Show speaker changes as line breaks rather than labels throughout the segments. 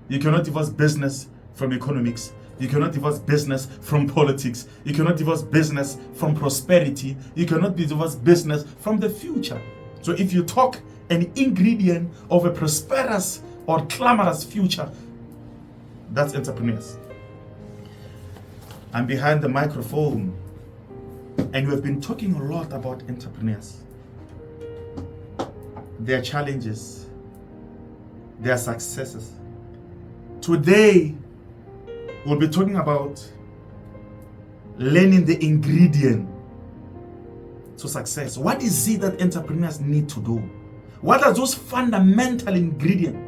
You cannot divorce business from economics. You cannot divorce business from politics. You cannot divorce business from prosperity. You cannot divorce business from the future. So if you talk an ingredient of a prosperous or glamorous future, that's entrepreneurs. I'm behind the microphone, and we've been talking a lot about entrepreneurs, their challenges, their successes. Today, we'll be talking about learning the ingredient to success. What is it that entrepreneurs need to do? What are those fundamental ingredients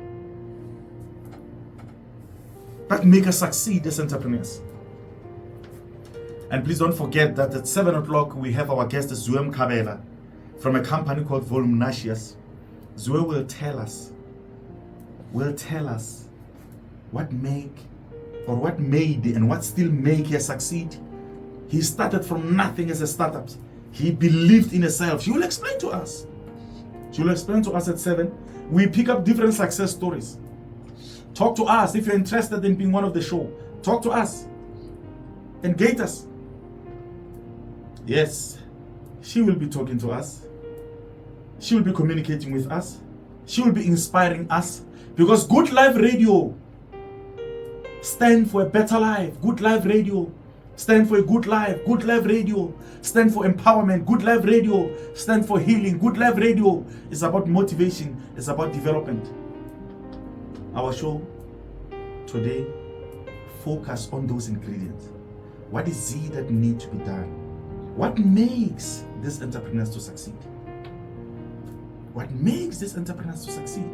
that make us succeed as entrepreneurs? And please don't forget that at 7 o'clock we have our guest Zoey Mkabela from a company called Voluminous. Zoey will tell us what made and what still make her succeed. He started from nothing as a startup. He believed in himself. She will explain to us. She will explain to us at 7. We pick up different success stories. Talk to us if you're interested in being one of the show. Talk to us. Engage us. Yes, she will be talking to us. She will be communicating with us. She will be inspiring us. Because Good Life Radio stand for a better life. Good Life Radio stand for a good life. Good Life Radio stand for empowerment. Good Life Radio stand for healing. Good Life Radio is about motivation. It's about development. Our show today focus on those ingredients. What is it that needs to be done? What makes these entrepreneurs to succeed? What makes these entrepreneurs to succeed?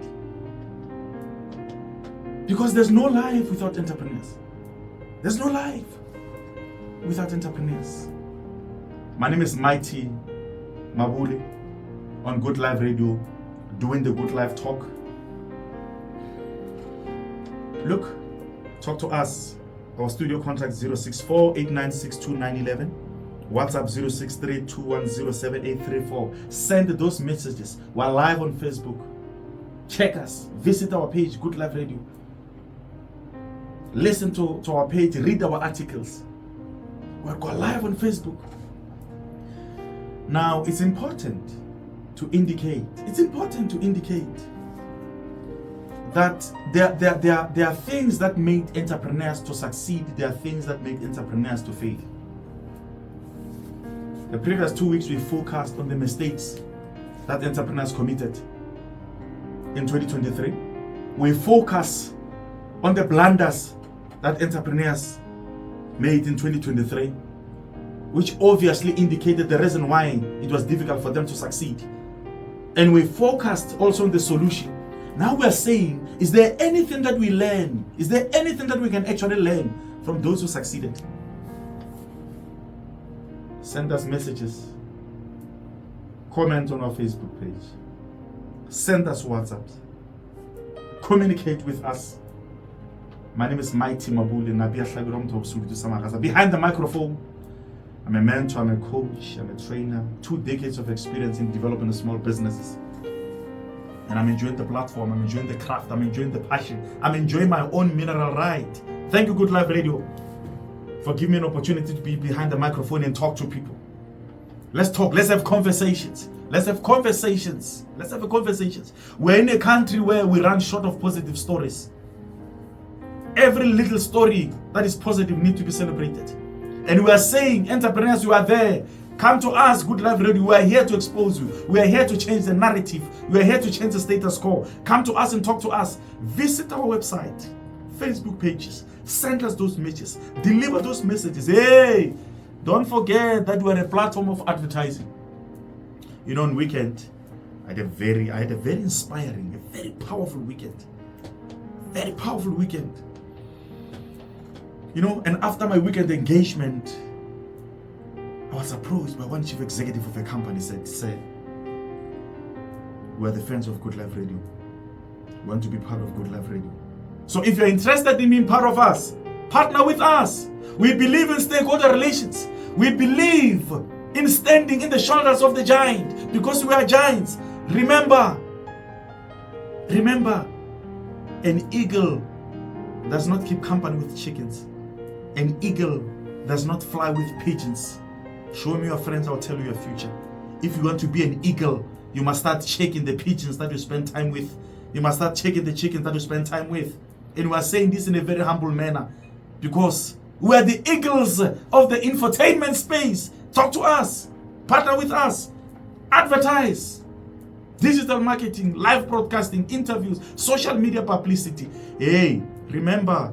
Because there's no life without entrepreneurs. There's no life without entrepreneurs. My name is Mighty Mabule on Good Life Radio, doing the Good Life Talk. Look, talk to us. Our studio contact 064-896-2911. WhatsApp 063-210-7834. Send those messages. We're live on Facebook. Check us. Visit our page, Good Life Radio. Listen to our page. Read our articles. We're live on Facebook. Now, it's important to indicate that there are things that make entrepreneurs to succeed. There are things that make entrepreneurs to fail. The previous 2 weeks we focused on the mistakes that entrepreneurs committed in 2023. We focus on the blunders that entrepreneurs made in 2023, which obviously indicated the reason why it was difficult for them to succeed. And we focused also on the solution. Now we are saying, is there anything that we learn? Is there anything that we can actually learn from those who succeeded? Send us messages. Comment on our Facebook page. Send us WhatsApps. Communicate with us. My name is Mighty Mabule. Behind the microphone, I'm a mentor, I'm a coach, I'm a trainer. 2 decades of experience in developing small businesses. And I'm enjoying the platform, I'm enjoying the craft, I'm enjoying the passion, I'm enjoying my own mineral right. Thank you, Good Life Radio, for giving me an opportunity to be behind the microphone and talk to people. Let's talk, let's have conversations. Let's have conversations. We're in a country where we run short of positive stories. Every little story that is positive needs to be celebrated. And we are saying, entrepreneurs, you are there. Come to us, Good Life Radio. We are here to expose you. We are here to change the narrative. We are here to change the status quo. Come to us and talk to us. Visit our website, Facebook pages. Send us those messages. Deliver those messages. Hey, don't forget that we are a platform of advertising. You know, on weekend, I had a very inspiring, a very powerful weekend. Very powerful weekend. You know, and after my weekend engagement, I was approached by one chief executive of a company, said, we're the fans of Good Life Radio. We want to be part of Good Life Radio. So if you're interested in being part of us, partner with us. We believe in stakeholder relations. We believe in standing in the shoulders of the giant because we are giants. Remember, an eagle does not keep company with chickens. An eagle does not fly with pigeons. Show me your friends, I'll tell you your future. If you want to be an eagle, you must start checking the pigeons that you spend time with. You must start checking the chickens that you spend time with. And we are saying this in a very humble manner because we are the eagles of the infotainment space. Talk to us. Partner with us. Advertise. Digital marketing, live broadcasting, interviews, social media publicity. Hey, remember,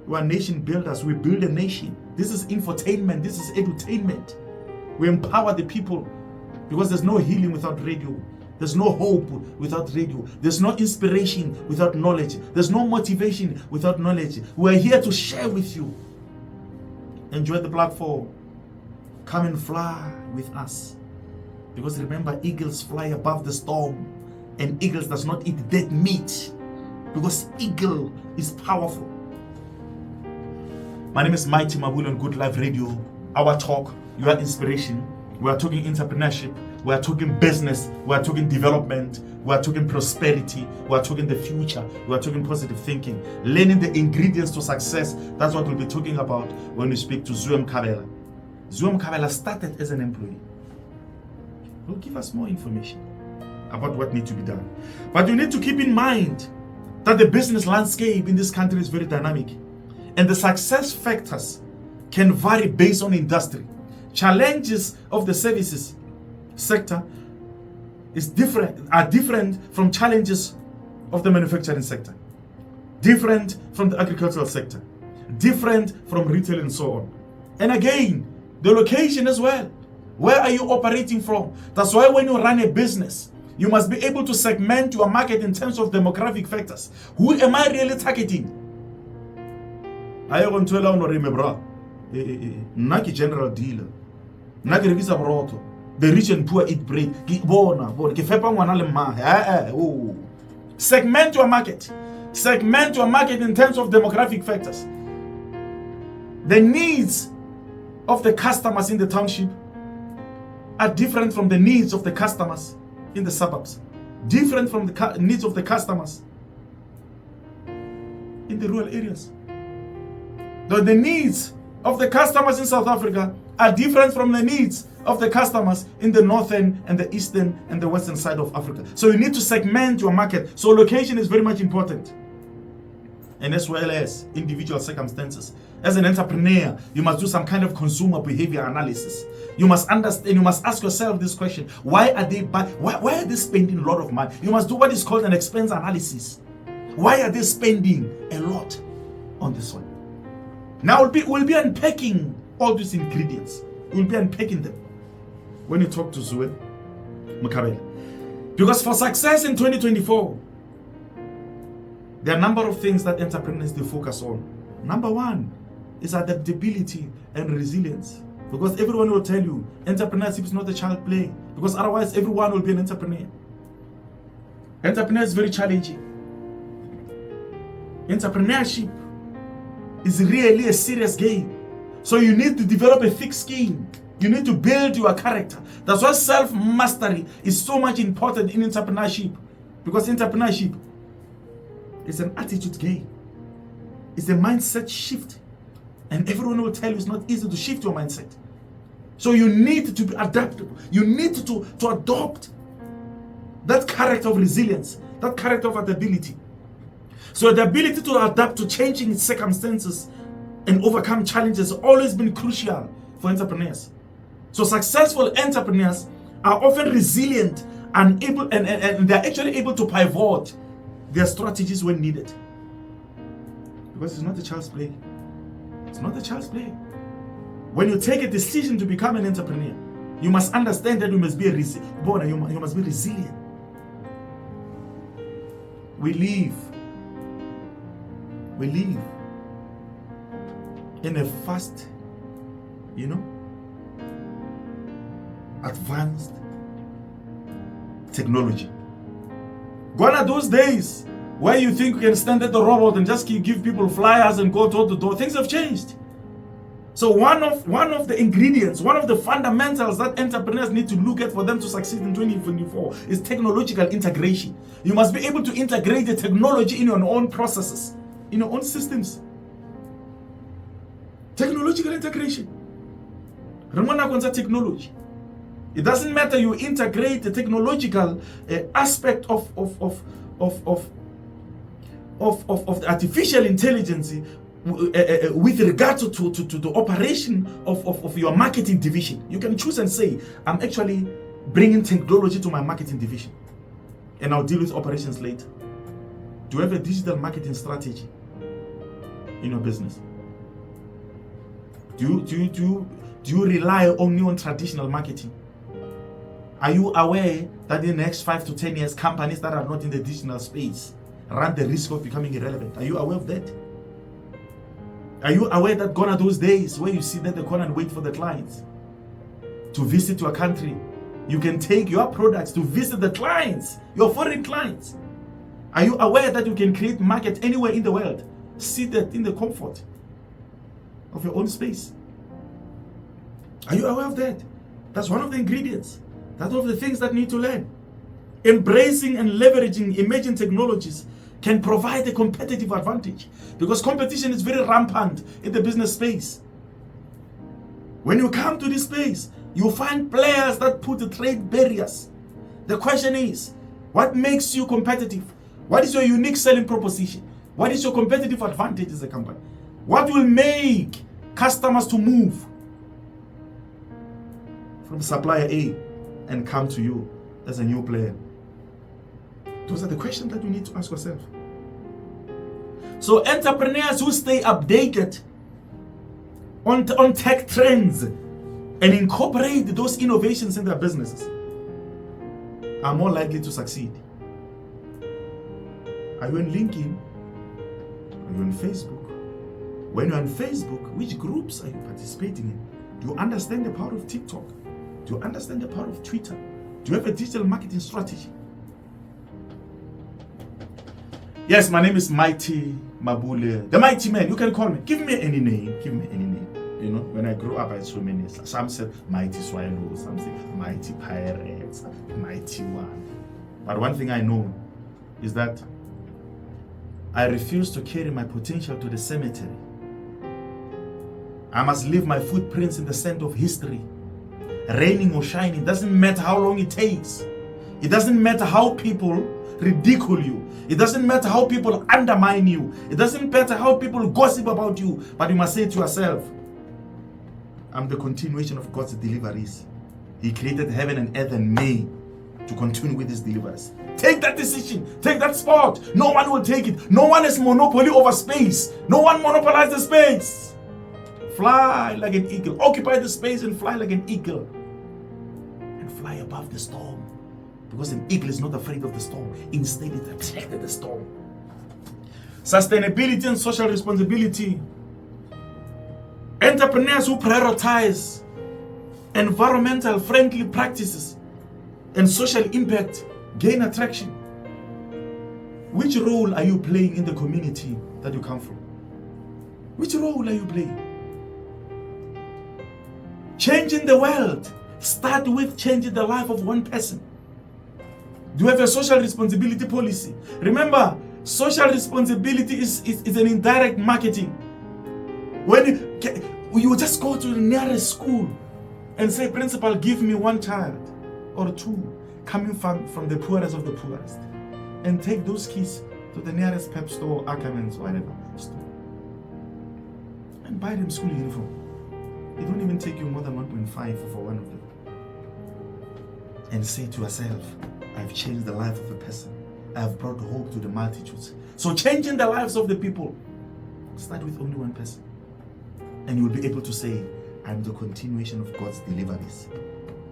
we are nation builders. We build a nation. This is infotainment. This is edutainment. We empower the people because there's no healing without radio. There's no hope without radio. There's no inspiration without knowledge. There's no motivation without knowledge. We're here to share with you. Enjoy the platform. Come and fly with us. Because remember, eagles fly above the storm. And eagles does not eat dead meat. Because eagle is powerful. My name is Mighty Mabule on Good Life Radio. Our talk, your inspiration. We are talking entrepreneurship. We are talking business. We are talking development. We are talking prosperity. We are talking the future. We are talking positive thinking. Learning the ingredients to success. That's what we'll be talking about when we speak to Zoey Mkabela. Zoey Mkabela started as an employee. He'll give us more information about what needs to be done. But you need to keep in mind that the business landscape in this country is very dynamic. And the success factors can vary based on industry. Challenges of the services sector are different from challenges of the manufacturing sector, different from the agricultural sector, different from retail and so on. And again, the location as well. Where are you operating from? That's why when you run a business, you must be able to segment your market in terms of demographic factors. Who am I really targeting? I want to allow no remember. Naki general dealer. Naki revisa broto. The rich and poor eat bread. Segment your market. Segment your market in terms of demographic factors. The needs of the customers in the township are different from the needs of the customers in the suburbs. Different from the needs of the customers in the rural areas. The needs of the customers in South Africa are different from the needs of the customers in the northern and the eastern and the western side of Africa. So you need to segment your market. So location is very much important. And as well as individual circumstances. As an entrepreneur, you must do some kind of consumer behavior analysis. You must understand, you must ask yourself this question. Why are they spending a lot of money? You must do what is called an expense analysis. Why are they spending a lot on this one? Now we'll be unpacking all these ingredients. We'll be unpacking them when you talk to Zoey Mkabela. Because for success in 2024, there are a number of things that entrepreneurs they focus on. Number one is adaptability and resilience. Because everyone will tell you entrepreneurship is not a child play. Because otherwise everyone will be an entrepreneur. Entrepreneur is very challenging. Entrepreneurship is really a serious game. So you need to develop a thick skin. You need to build your character. That's why self-mastery is so much important in entrepreneurship. Because entrepreneurship is an attitude game. It's a mindset shift. And everyone will tell you it's not easy to shift your mindset. So you need to be adaptable. You need to adopt that character of resilience, that character of adaptability. So the ability to adapt to changing circumstances and overcome challenges has always been crucial for entrepreneurs. So successful entrepreneurs are often resilient and they're actually able to pivot their strategies when needed. Because it's not a child's play. It's not a child's play. When you take a decision to become an entrepreneur, you must understand that you must be you must be resilient. We live in a fast, advanced technology. Gone are those days where you think you can stand at the robot and just give people flyers and go door to door. Things have changed. So one of the ingredients, one of the fundamentals that entrepreneurs need to look at for them to succeed in 2024 is technological integration. You must be able to integrate the technology in your own processes. in your own systems. Technological integration. Technology. It doesn't matter you integrate the technological aspect of the artificial intelligence with regard to the operation of your marketing division. You can choose and say, I'm actually bringing technology to my marketing division, and I'll deal with operations later. Do you have a digital marketing strategy in your business? Do you rely only on traditional marketing? Are you aware that in the next 5 to 10 years, companies that are not in the digital space run the risk of becoming irrelevant? Are you aware of that? Are you aware that gone are those days where you sit at the corner and wait for the clients to visit your country? You can take your products to visit the clients, your foreign clients. Are you aware that you can create market anywhere in the world, seated in the comfort of your own space? Are you aware of that? That's one of the ingredients. That's one of the things that need to learn. Embracing and leveraging emerging technologies can provide a competitive advantage, because competition is very rampant in the business space. When you come to this space, you find players that put the trade barriers. The question is, what makes you competitive? What is your unique selling proposition? What is your competitive advantage as a company? What will make customers to move from supplier A and come to you as a new player? Those are the questions that you need to ask yourself. So entrepreneurs who stay updated on tech trends and incorporate those innovations in their businesses are more likely to succeed. Are you on LinkedIn? Are you on Facebook? When you're on Facebook, which groups are you participating in? Do you understand the power of TikTok? Do you understand the power of Twitter? Do you have a digital marketing strategy? Yes, my name is Mighty Mabule, the Mighty Man. You can call me. Give me any name. Give me any name. You know, when I grew up, I had so many. Some said Mighty Swallow, some said Mighty Pirates, Mighty One. But one thing I know is that I refuse to carry my potential to the cemetery. I must leave my footprints in the sand of history. Raining or shining, doesn't matter how long it takes. It doesn't matter how people ridicule you. It doesn't matter how people undermine you. It doesn't matter how people gossip about you. But you must say to yourself, I'm the continuation of God's deliveries. He created heaven and earth and me to continue with his deliveries. Take that decision. Take that spot. No one will take it. No one has monopoly over space. No one monopolizes the space. Fly like an eagle. Occupy the space and fly like an eagle. And fly above the storm. Because an eagle is not afraid of the storm. Instead, it attracted the storm. Sustainability and social responsibility. Entrepreneurs who prioritize environmental friendly practices and social impact gain attraction. Which role are you playing in the community that you come from? Which role are you playing? Changing the world. Start with changing the life of one person. Do you have a social responsibility policy? Remember, social responsibility is an indirect marketing. When you just go to the nearest school and say, principal, give me one child or two coming from the poorest of the poorest, and take those kids to the nearest pep store, Ackermans, whatever store, and buy them school uniform. It won't even take you more than 1.5 for one of them. And say to yourself, I've changed the life of a person. I've brought hope to the multitudes. So changing the lives of the people, start with only one person. And you will be able to say, I'm the continuation of God's deliveries.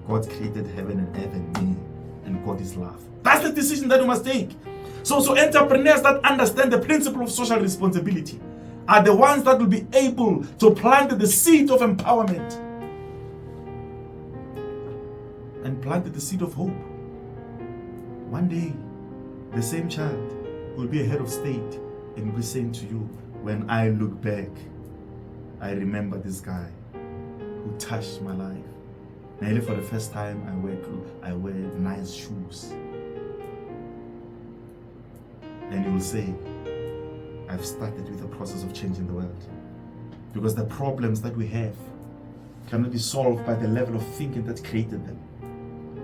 God created heaven and earth and me, and God is love. That's the decision that you must take. So entrepreneurs that understand the principle of social responsibility are the ones that will be able to plant the seed of empowerment and plant the seed of hope. One day, the same child will be a head of state and will be saying to you, when I look back, I remember this guy who touched my life. Nearly for the first time, I wear nice shoes. And he will say, I've started with the process of changing the world. Because the problems that we have cannot be solved by the level of thinking that created them.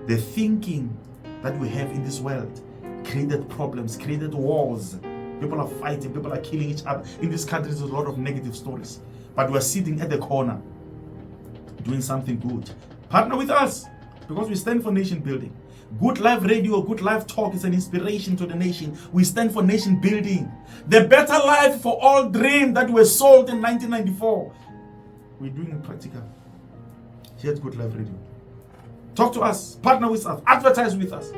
The thinking that we have in this world created problems, created wars. People are fighting, people are killing each other. In this country, there's a lot of negative stories. But we're sitting at the corner doing something good. Partner with us, because we stand for nation building. Good Life Radio, Good Life Talk is an inspiration to the nation. We stand for nation building. The better life for all dream that were sold in 1994. We're doing it practical. Here's Good Life Radio. Talk to us, partner with us, advertise with us.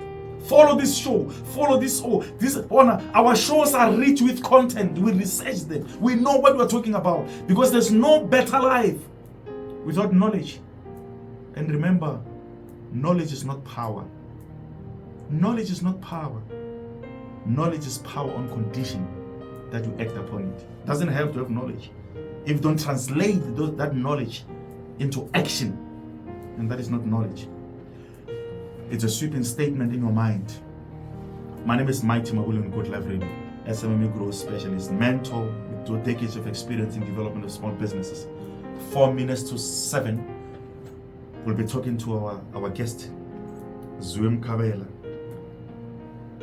Follow this show, follow this show. Our shows are rich with content. We research them. We know what we're talking about. Because there's no better life without knowledge. And remember, knowledge is not power. Knowledge is not power. Knowledge is power on condition that you act upon it. Doesn't help to have knowledge if you don't translate that knowledge into action, and that is not knowledge. It's a sweeping statement in your mind. My name is Mabule on Good Life Radio, SMME growth specialist, mentor with 2 decades of experience in development of small businesses. 4 minutes to 7, we'll be talking to our guest, Zoey Mkabela,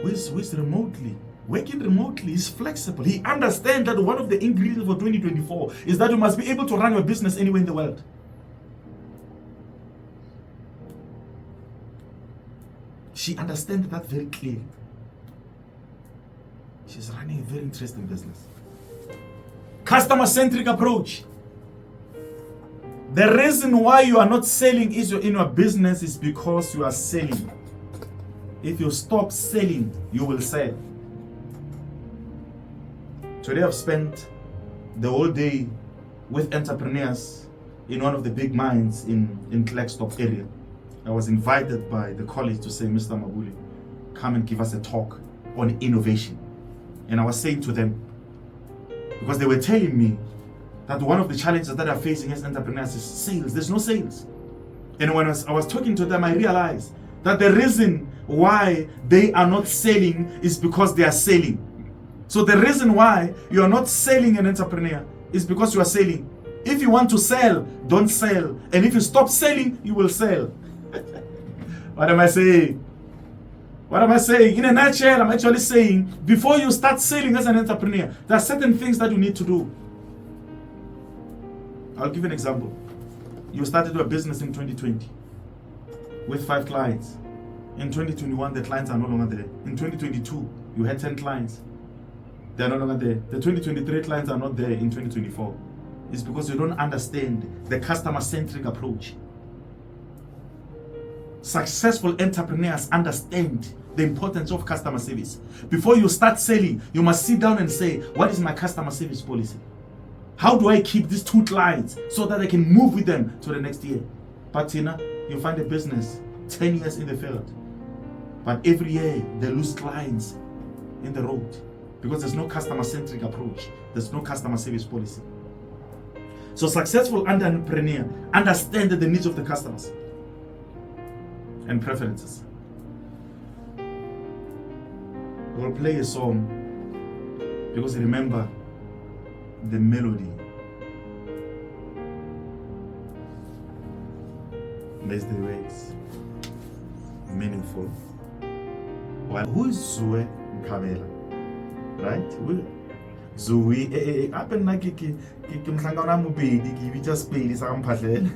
who is remotely, working remotely. He's flexible. He understands that one of the ingredients for 2024 is that you must be able to run your business anywhere in the world. She understands that very clearly. She's running a very interesting business. Customer-centric approach. The reason why you are not selling in your business is because you are selling. If you stop selling, you will sell. Today I've spent the whole day with entrepreneurs in one of the big mines in Klerksdorp area. I was invited by the college to say, Mr. Mabule, come and give us a talk on innovation. And I was saying to them, because they were telling me that one of the challenges that are facing as entrepreneurs is sales. There's no sales. And when I was talking to them, I realized that the reason why they are not selling is because they are selling. So the reason why you are not selling an entrepreneur is because you are selling. If you want to sell, don't sell. And if you stop selling, you will sell. What am I saying? What am I saying? In a nutshell, I'm actually saying, before you start selling as an entrepreneur, there are certain things that you need to do. I'll give you an example. You started your business in 2020 with 5 clients. In 2021, the clients are no longer there. In 2022, you had 10 clients. They are no longer there. The 2023 clients are not there in 2024. It's because you don't understand the customer-centric approach. Successful entrepreneurs understand the importance of customer service. Before you start selling, you must sit down and say, what is my customer service policy? How do I keep these 2 clients so that I can move with them to the next year? But you find a business 10 years in the field, but every year they lose clients in the road because there's no customer-centric approach. There's no customer service policy. So successful entrepreneur understand the needs of the customers and preferences. We'll play a song because remember the melody makes the words meaningful. Well, who is Zoey Mkabela? Right? Zoey, happen na ke mhlangana mobedi ke bitsa spedi sa mphatlele.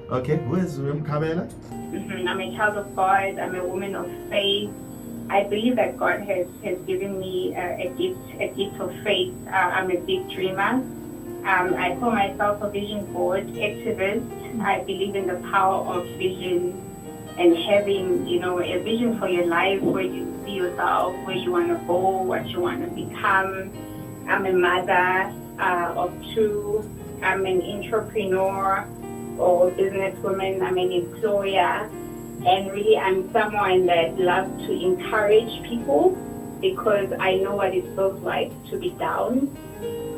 Okay, who is Zoey Mkabela?
I'm a child of God. I'm a woman of faith. I believe that God has given me a gift of faith. I'm a big dreamer. I call myself a vision board activist. I believe in the power of vision and having, a vision for your life, where you see yourself, where you want to go, what you want to become. I'm a mother of 2. I'm an entrepreneur or businesswoman. I'm an employer. And really, I'm someone that loves to encourage people because I know what it feels like to be down.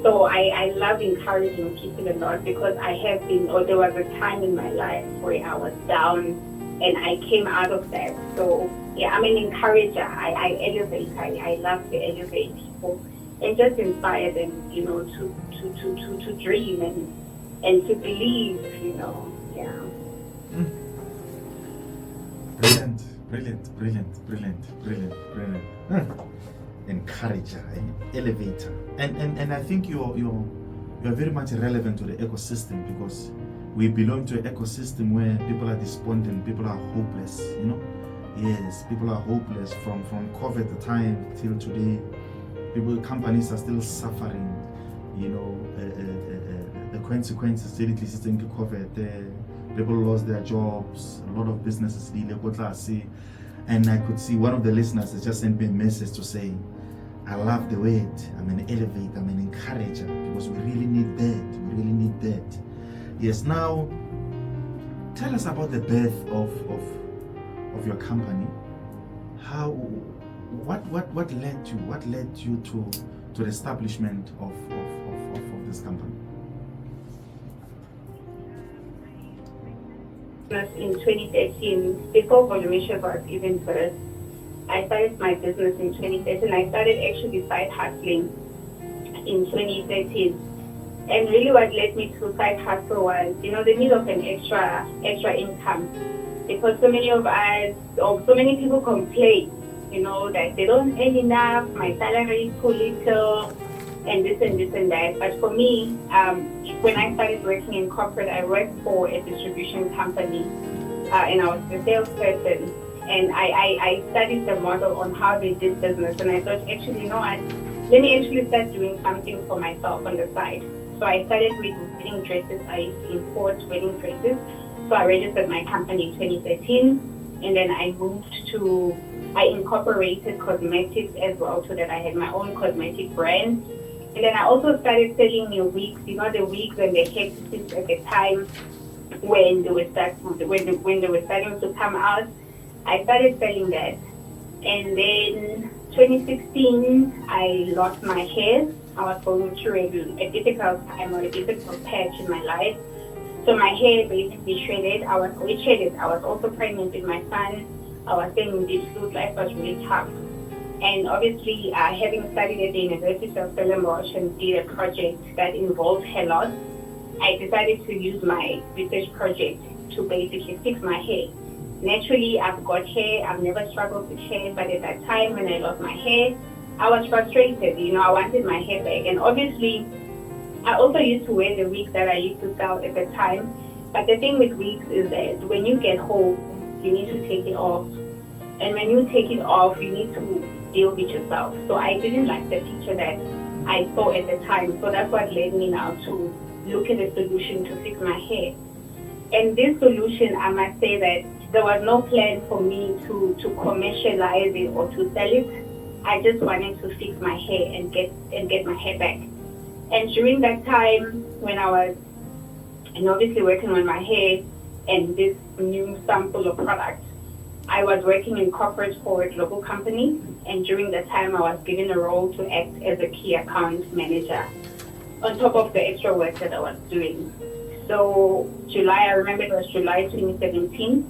So I love encouraging people a lot because I have been, or there was a time in my life where I was down and I came out of that. So yeah, I'm an encourager. I elevate. I love to elevate people. and just inspire them, to dream and to believe, yeah.
Brilliant. Encourager, elevator, and I think you're very much relevant to the ecosystem, because we belong to an ecosystem where people are despondent, people are hopeless. Yes, people are hopeless from COVID time till today. Companies are still suffering, the consequences still existing to COVID. People lost their jobs, a lot of businesses and I could see one of the listeners has just sent me a message to say, I love the word, I'm an elevator, I'm an encourager, because we really need that. Yes, now tell us about the birth of your company. What led you to the establishment of this company?
In 2013, before Volumetric was even birthed, I started my business in 2013. I started actually side hustling in 2013. And really what led me to side hustle was, the need of an extra income. Because so many of us, or so many people complain, that they don't earn enough, my salary is too little, and this and that. But for me, when I started working in corporate, I worked for a distribution company, and I was the salesperson. And I studied the model on how they did business, and I thought, actually, let me actually start doing something for myself on the side. So I started with wedding dresses. I used to import wedding dresses. So I registered my company in 2013, and then I incorporated cosmetics as well, so that I had my own cosmetic brand. And then I also started selling new wigs, the wigs and the hairpieces at the time when they were starting to come out. I started selling that. And then 2016, I lost my hair. I was going through a difficult time, or a difficult patch in my life. So my hair basically shredded. I was also pregnant with my son. I was staying in deep food. Life was really tough. And obviously, having studied at the University of Stellenbosch and did a project that involved hair loss, I decided to use my research project to basically fix my hair. Naturally, I've got hair. I've never struggled with hair, but at that time when I lost my hair, I was frustrated. I wanted my hair back. And obviously, I also used to wear the wigs that I used to sell at the time. But the thing with wigs is that when you get home, you need to take it off. And when you take it off, you need to deal with yourself. So I didn't like the picture that I saw at the time. So that's what led me now to look at a solution to fix my hair. And this solution, I must say that there was no plan for me to commercialize it or to sell it. I just wanted to fix my hair and get my hair back. And during that time, when I was obviously working on my hair and this new sample of products, I was working in corporate for a global company. And during that time, I was given a role to act as a key account manager on top of the extra work that I was doing. So I remember it was July 2017,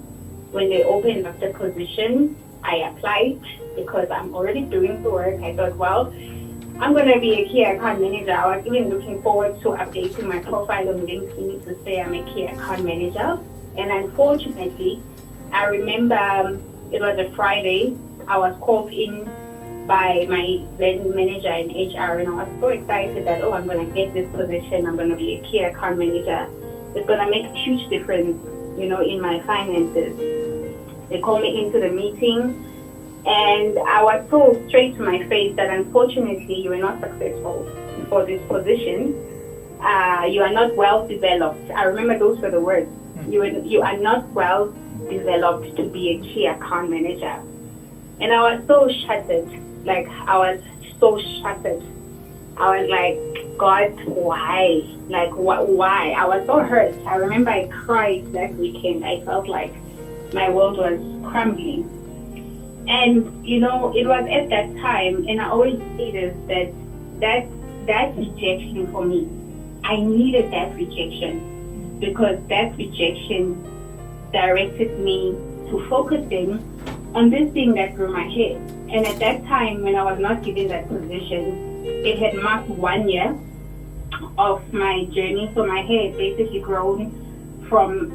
when they opened up the position. I applied because I'm already doing the work. I thought, well, I'm going to be a key account manager. I was even looking forward to updating my profile on LinkedIn to say I'm a key account manager. And unfortunately, I remember it was a Friday. I was called in by my then manager in HR, and I was so excited that, I'm going to get this position. I'm going to be a key account manager. It's going to make a huge difference, in my finances. They called me into the meeting, and I was told straight to my face that unfortunately you are not successful for this position. You are not well developed. I remember those were the words. You are not well developed to be a key account manager. And I was so shattered. I was like, God, why? Why? I was so hurt. I remember I cried that weekend. I felt like my world was crumbling. And, it was at that time, and I always say this, that rejection for me, I needed that rejection, because that rejection directed me to focusing on this thing that grew my hair. And at that time, when I was not given that position, it had marked 1 year of my journey. So my hair had basically grown from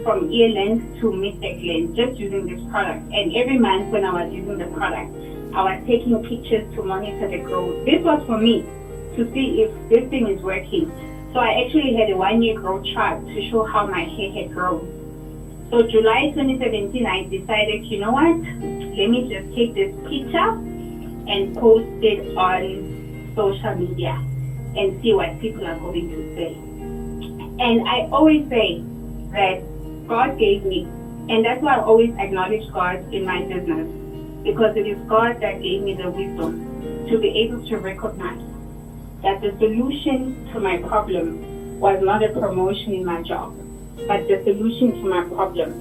from ear length to mid-neck length, just using this product. And every month when I was using the product, I was taking pictures to monitor the growth. This was for me to see if this thing is working. So I actually had a 1-year growth chart to show how my hair had grown. So July 2017, I decided, you know what? Let me just take this picture and post it on social media and see what people are going to say. And I always say that God gave me, and that's why I always acknowledge God in my business, because it is God that gave me the wisdom to be able to recognize that the solution to my problem was not a promotion in my job, but the solution to my problem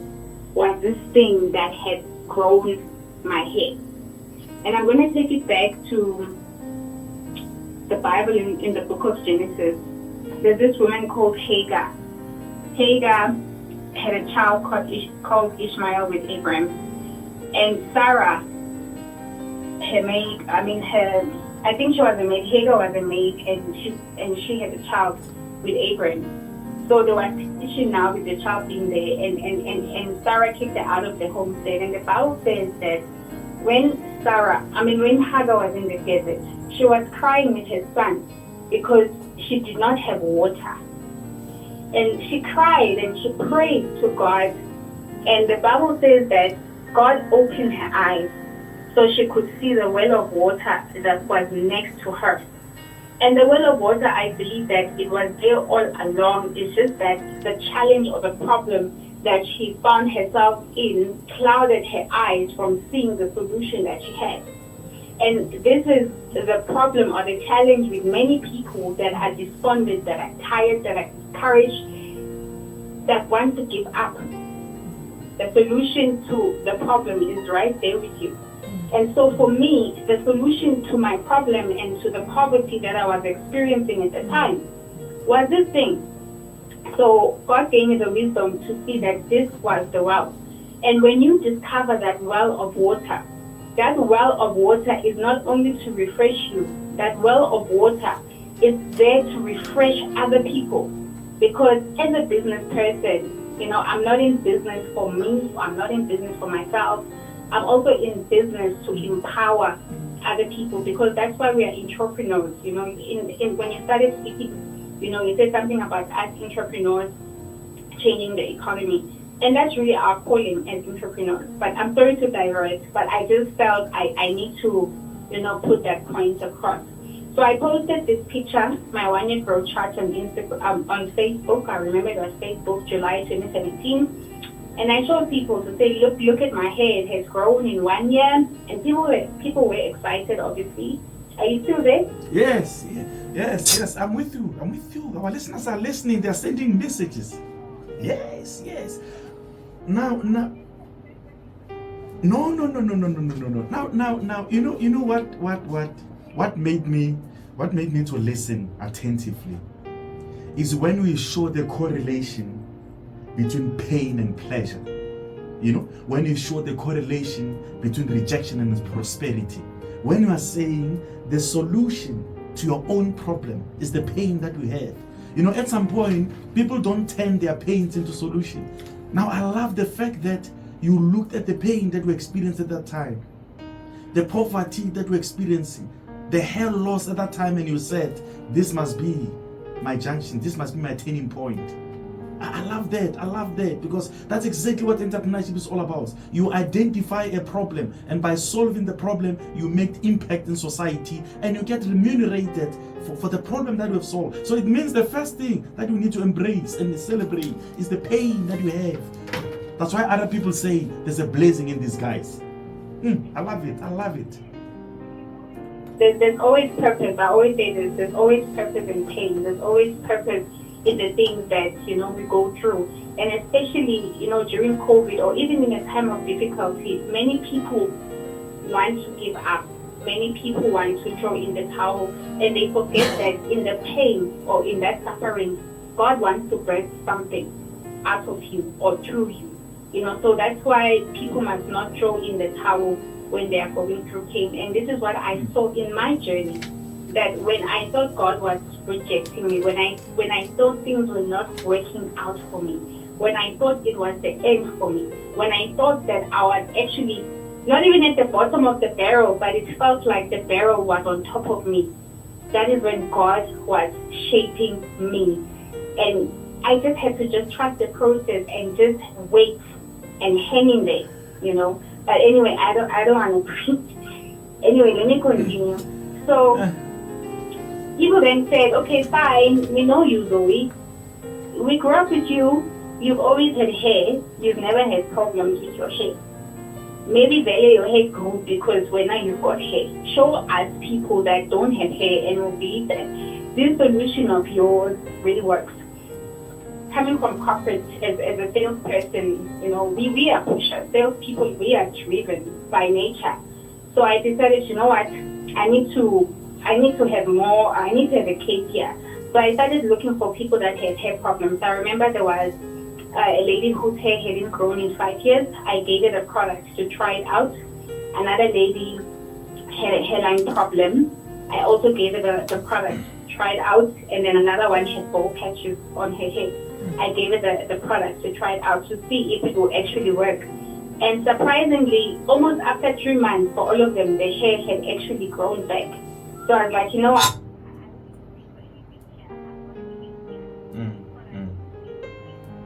was this thing that had grown my hair. And I'm going to take it back to the Bible in the book of Genesis. There's this woman called Hagar. Hagar had a child called Ishmael with Abraham. And Sarah, her maid, I think she was a maid, Hagar was a maid, and she had a child with Abraham. So there was tension now with the child being there, and Sarah kicked her out of the homestead. And the Bible says that when Hagar was in the desert, she was crying with her son because she did not have water. And she cried and she prayed to God. And the Bible says that God opened her eyes so she could see the well of water that was next to her. And the well of water, I believe that it was there all along. It's just that the challenge or the problem that she found herself in clouded her eyes from seeing the solution that she had. And this is the problem or the challenge with many people that are despondent, that are tired, that are discouraged, that want to give up. The solution to the problem is right there with you. And so for me, the solution to my problem and to the poverty that I was experiencing at the time was this thing. So God gave me the wisdom to see that this was the well. And when you discover that well of water, that well of water is not only to refresh you, that well of water is there to refresh other people. Because as a business person, I'm not in business for me, I'm not in business for myself. I'm also in business to empower other people, because that's why we are entrepreneurs. When you started speaking, you said something about us entrepreneurs changing the economy. And that's really our calling as entrepreneurs. But I'm sorry to divert, but I just felt I need to, put that point across. So I posted this picture, my 1-year growth chart on on Facebook. I remember it was Facebook, July 2017. And I showed people to say, look at my hair, it has grown in 1 year. And people were excited, obviously. Are you still there?
Yes, I'm with you. Our listeners are listening, they're sending messages. Yes. Now, no. Now, you know what made me to listen attentively is when we show the correlation between pain and pleasure. When you show the correlation between rejection and prosperity. When you are saying the solution to your own problem is the pain that we have. At some point, people don't turn their pains into solution. Now, I love the fact that you looked at the pain that we experienced at that time, the poverty that we're experiencing, the hell loss at that time, and you said, this must be my junction, this must be my turning point. I love that because that's exactly what entrepreneurship is all about. You identify a problem, and by solving the problem, you make impact in society, and you get remunerated for the problem that you have solved. So it means the first thing that we need to embrace and celebrate is the pain that we have. That's why other people say there's a blessing in disguise. I love it.
There's always purpose. I always say this. There's always purpose in pain. There's always purpose in the things that we go through, and especially during COVID or even in a time of difficulty, many people want to give up. Many people want to throw in the towel, and they forget that in the pain or in that suffering, God wants to birth something out of you or through you. So that's why people must not throw in the towel when they are going through pain. And this is what I saw in my journey. that when I thought God was rejecting me, when I thought things were not working out for me, when I thought it was the end for me, when I thought that I was actually not even at the bottom of the barrel, but it felt like the barrel was on top of me, that is when God was shaping me. And I just had to just trust the process and just wait and hang in there, you know. But anyway, I don't want to preach. Anyway, let me continue. So people then said, okay, fine, we know you, Zoey. We grew up with you. You've always had hair. You've never had problems with your hair. Maybe value your hair grew because when now you've got hair. Show us people that don't have hair and will believe that this solution of yours really works. Coming from corporate as a salesperson, you know, we are pushers. Salespeople, we are driven by nature. So I decided, you know what, I need to have more, I need to have a case here. So I started looking for people that had hair problems. I remember there was a lady whose hair hadn't grown in 5 years. I gave her the product to try it out. Another lady had a hairline problem. I also gave her the product to try it out. And then another one had bald patches on her head. I gave her the product to try it out to see if it will actually work. And surprisingly, almost after 3 months, for all of them, their hair had actually grown back. So I was like, you know what?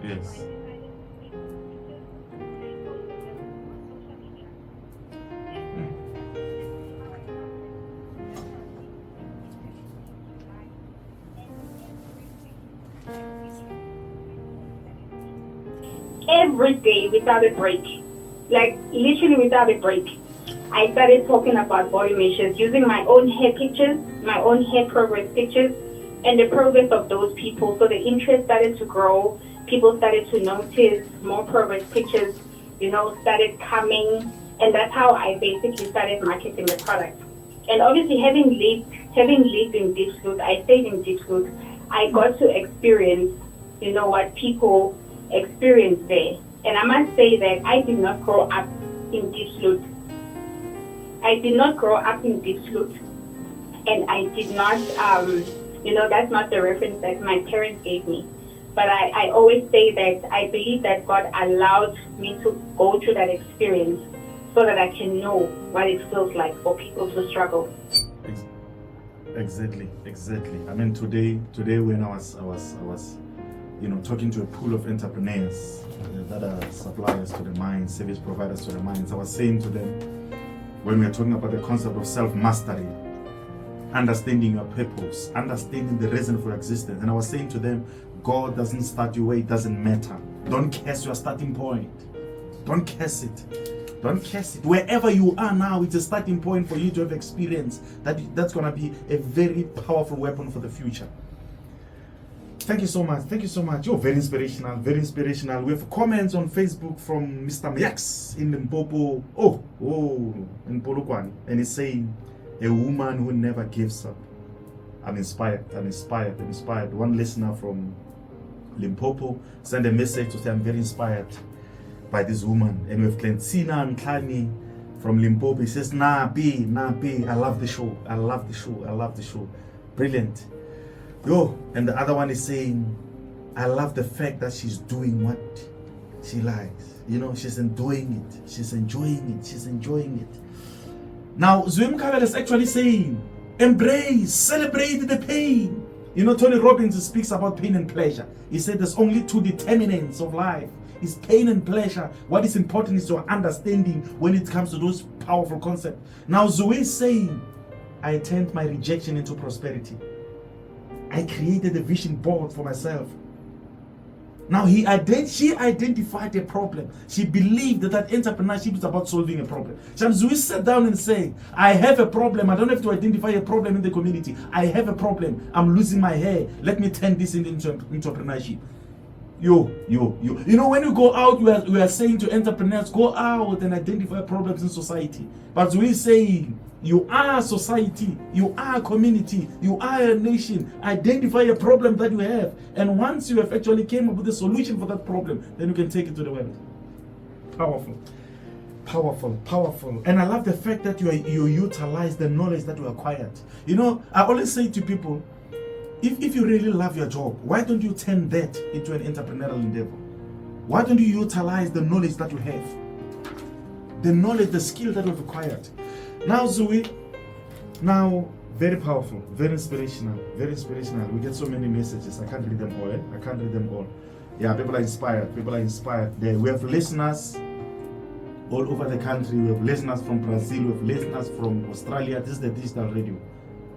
Yes.
Every day without a break, like literally without a break, I started talking about body measures, using my own hair pictures, my own hair progress pictures, and the progress of those people. So the interest started to grow. People started to notice more progress pictures, you know, started coming, and that's how I basically started marketing the product. And obviously, having lived in Diepsloot, I stayed in Diepsloot, I got to experience, you know, what people experience there. And I must say that I did not grow up in Diepsloot. I did not grow up in Diepsloot, and I did not, you know, that's not the reference that my parents gave me. But I always say that I believe that God allowed me to go through that experience so that I can know what it feels like for people to struggle.
Exactly. I mean, today when I was, you know, talking to a pool of entrepreneurs that are suppliers to the mines, service providers to the mines, I was saying to them, when we are talking about the concept of self-mastery, understanding your purpose, understanding the reason for existence, and I was saying to them, God doesn't start you where it doesn't matter. Don't curse your starting point. Don't curse it. Don't curse it. Wherever you are now, it's a starting point for you to have experience. That's going to be a very powerful weapon for the future. Thank you so much. You're very inspirational. We have comments on Facebook from Mr. Myax in Limpopo. In Polokwane. And he's saying, a woman who never gives up. I'm inspired. One listener from Limpopo sent a message to say, I'm very inspired by this woman. And we've Clencina and Klani from Limpopo. He says, Nah, B, I love the show. Brilliant. And the other one is saying, I love the fact that she's doing what she likes. You know, she's enjoying it. Now, Zoey Mkabela is actually saying, embrace, celebrate the pain. You know, Tony Robbins speaks about pain and pleasure. He said there's only 2 determinants of life. It's pain and pleasure. What is important is your understanding when it comes to those powerful concepts. Now, Zoey is saying, I turned my rejection into prosperity. I created a vision board for myself. Now, she identified a problem. She believed that entrepreneurship is about solving a problem. Zoey sat down and said, I have a problem. I don't have to identify a problem in the community. I have a problem. I'm losing my hair. Let me turn this into entrepreneurship. You know, when you go out, we are saying to entrepreneurs, go out and identify problems in society. But Zoey is saying, you are society, you are community, you are a nation. Identify a problem that you have. And once you have actually came up with a solution for that problem, then you can take it to the world. Powerful. Powerful, powerful. And I love the fact that you utilize the knowledge that you acquired. You know, I always say to people, if you really love your job, why don't you turn that into an entrepreneurial endeavor? Why don't you utilize the knowledge that you have? The knowledge, the skill that you've acquired. Now, Zoey, very powerful, very inspirational, very inspirational. We get so many messages. I can't read them all. I can't read them all. Yeah, people are inspired. People are inspired. We have listeners all over the country. We have listeners from Brazil. We have listeners from Australia. This is the digital radio.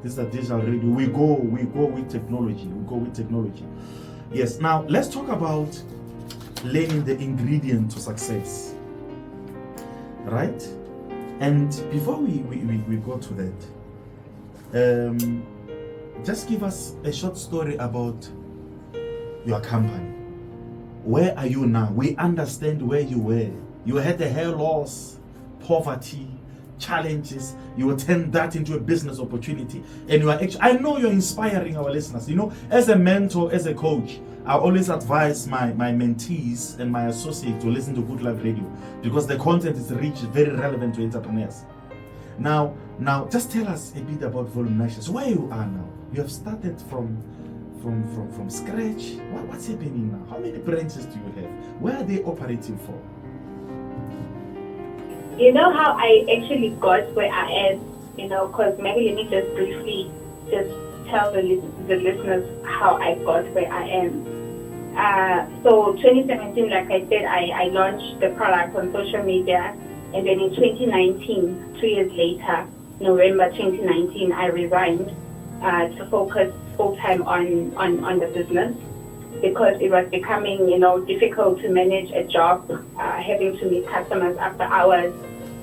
This is the digital radio. We go with technology. We go with technology. Yes. Now let's talk about learning the ingredient to success. Right? And before we go to that, just give us a short story about your company. Where are you now? We understand where you were. You had a hair loss, poverty, challenges. You will turn that into a business opportunity. And you are actually, I know you're inspiring our listeners. You know, as a mentor, as a coach, I always advise my mentees and my associates to listen to Good Life Radio because the content is rich, very relevant to entrepreneurs. Now, just tell us a bit about Voluminous. Where you are now? You have started from scratch. What's happening now? How many branches do you have? Where are they operating for?
You know how I actually got where I am, because maybe let me just briefly just tell the listeners how I got where I am. So 2017, like I said, I launched the product on social media, and then in 2019, 2 years later, November 2019, I resigned to focus full-time on the business because it was becoming, difficult to manage a job, having to meet customers after hours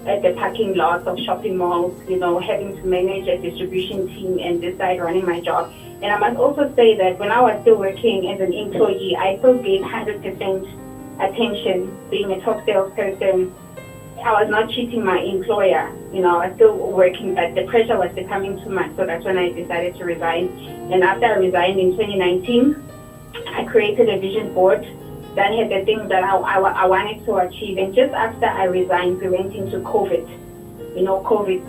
at the parking lots of shopping malls, having to manage a distribution team and this side running my job. And I must also say that when I was still working as an employee, I still gave 100% attention, being a top salesperson. I was not cheating my employer, I was still working, but the pressure was becoming too much. So that's when I decided to resign. And after I resigned in 2019, I created a vision board that had the things that I wanted to achieve. And just after I resigned, we went into COVID, COVID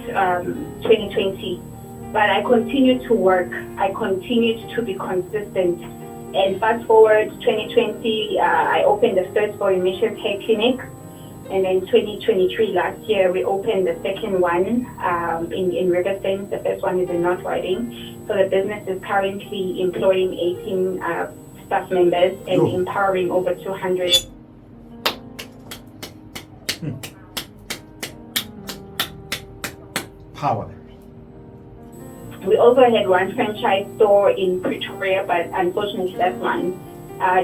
2020. But I continued to work. I continued to be consistent. And fast forward 2020, I opened the first Voluminous hair clinic. And then 2023, last year, we opened the second one in Riverton. The first one is in North Riding. So the business is currently employing 18 staff members and empowering over 200.
Power.
We also had one franchise store in Pretoria, but unfortunately that one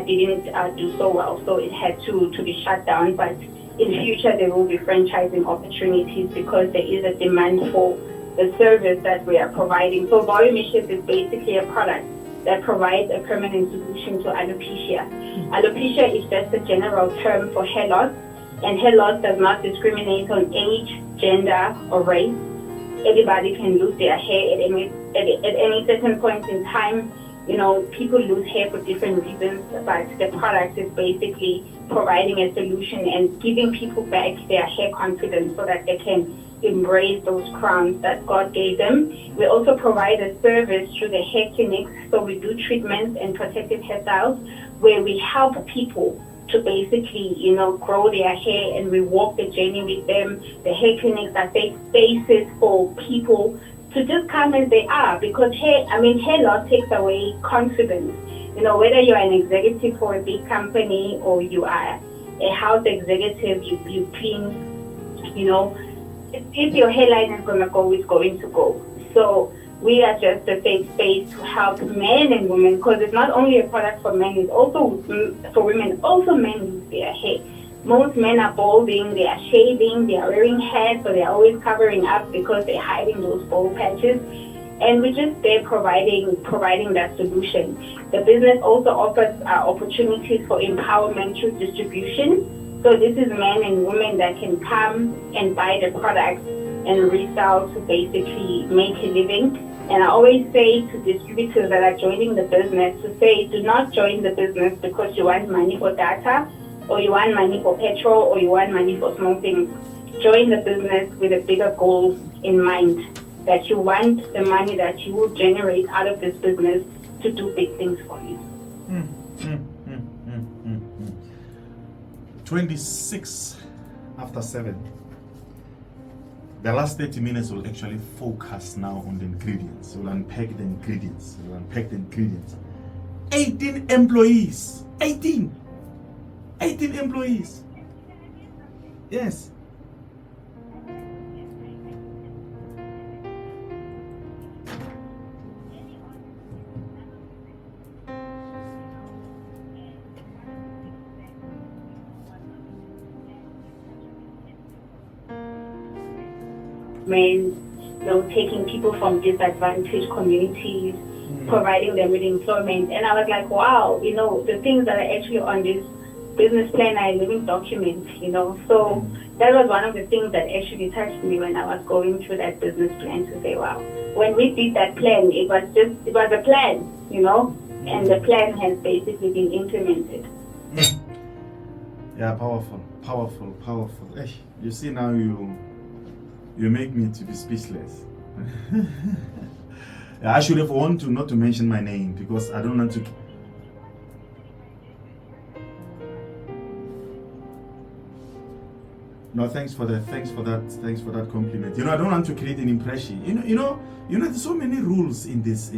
didn't do so well, so it had to be shut down. But in the future, there will be franchising opportunities because there is a demand for the service that we are providing. So Voluminous is basically a product that provides a permanent solution to alopecia. Alopecia is just a general term for hair loss, and hair loss does not discriminate on age, gender, or race. Everybody can lose their hair at any certain point in time. People lose hair for different reasons, but the product is basically providing a solution and giving people back their hair confidence so that they can embrace those crowns that God gave them. We also provide a service through the hair clinics. So we do treatments and protective hairstyles where we help people to basically, grow their hair, and we walk the journey with them. The hair clinics are safe spaces for people to just come as they are, because hair loss takes away confidence. Whether you're an executive for a big company or you are a house executive, you clean, if your hairline is going to go, it's going to go. So we are just a safe space to help men and women, because it's not only a product for men, it's also for women. Also men lose their hair. Most men are balding, they are shaving, they are wearing hats, so they are always covering up because they're hiding those bald patches. And we're just there providing that solution. The business also offers opportunities for empowerment through distribution. So this is men and women that can come and buy the products and resell to basically make a living. And I always say to distributors that are joining the business to say, do not join the business because you want money for data, or you want money for petrol, or you want money for small things. join the business with a bigger goal in mind, that you want the money that you will generate out of this business to do big things for you.
26 after 7. The last 30 minutes will actually focus now on the ingredients. We'll unpack the ingredients. 18 employees. 18 employees. Yes.
Taking people from disadvantaged communities, providing them with employment. And I was like, wow, the things that are actually on this business plan are living documents, So that was one of the things that actually touched me when I was going through that business plan, to say, wow, when we did that plan, it was a plan, and the plan has basically been implemented.
Yeah, powerful. Hey, you see now you make me to be speechless. I should have wanted not to mention my name because I don't want to. No, thanks for that compliment. I don't want to create an impression. There's so many rules in this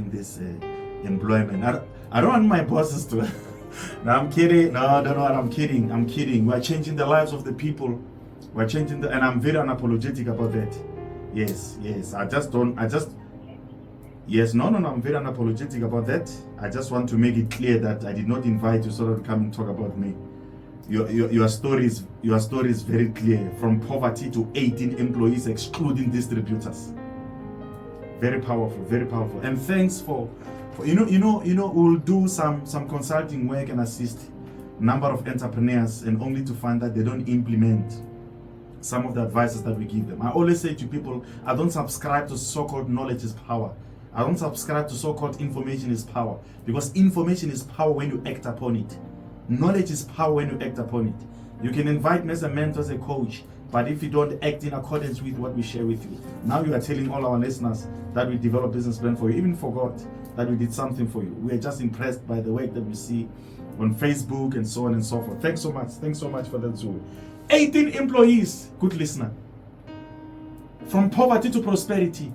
employment. I don't want my bosses to. No, I'm kidding. No, I'm kidding. We're changing the lives of the people. We're changing and I'm very unapologetic about that. Yes. I'm very unapologetic about that. I just want to make it clear that I did not invite you so that you come and talk about me. Your story is very clear. From poverty to 18 employees, excluding distributors. Very powerful. And thanks for we'll do some consulting work and assist number of entrepreneurs, and only to find that they don't implement some of the advices that we give them. I always say to people, I don't subscribe to so-called knowledge is power. I don't subscribe to so-called information is power, because information is power when you act upon it. Knowledge is power when you act upon it. You can invite me as a mentor, as a coach, but if you don't act in accordance with what we share with you, now you are telling all our listeners that we develop business plan for you, even forgot that we did something for you. We are just impressed by the work that we see on Facebook and so on and so forth. Thanks so much for that, Zoey. 18 employees, good listener. From poverty to prosperity,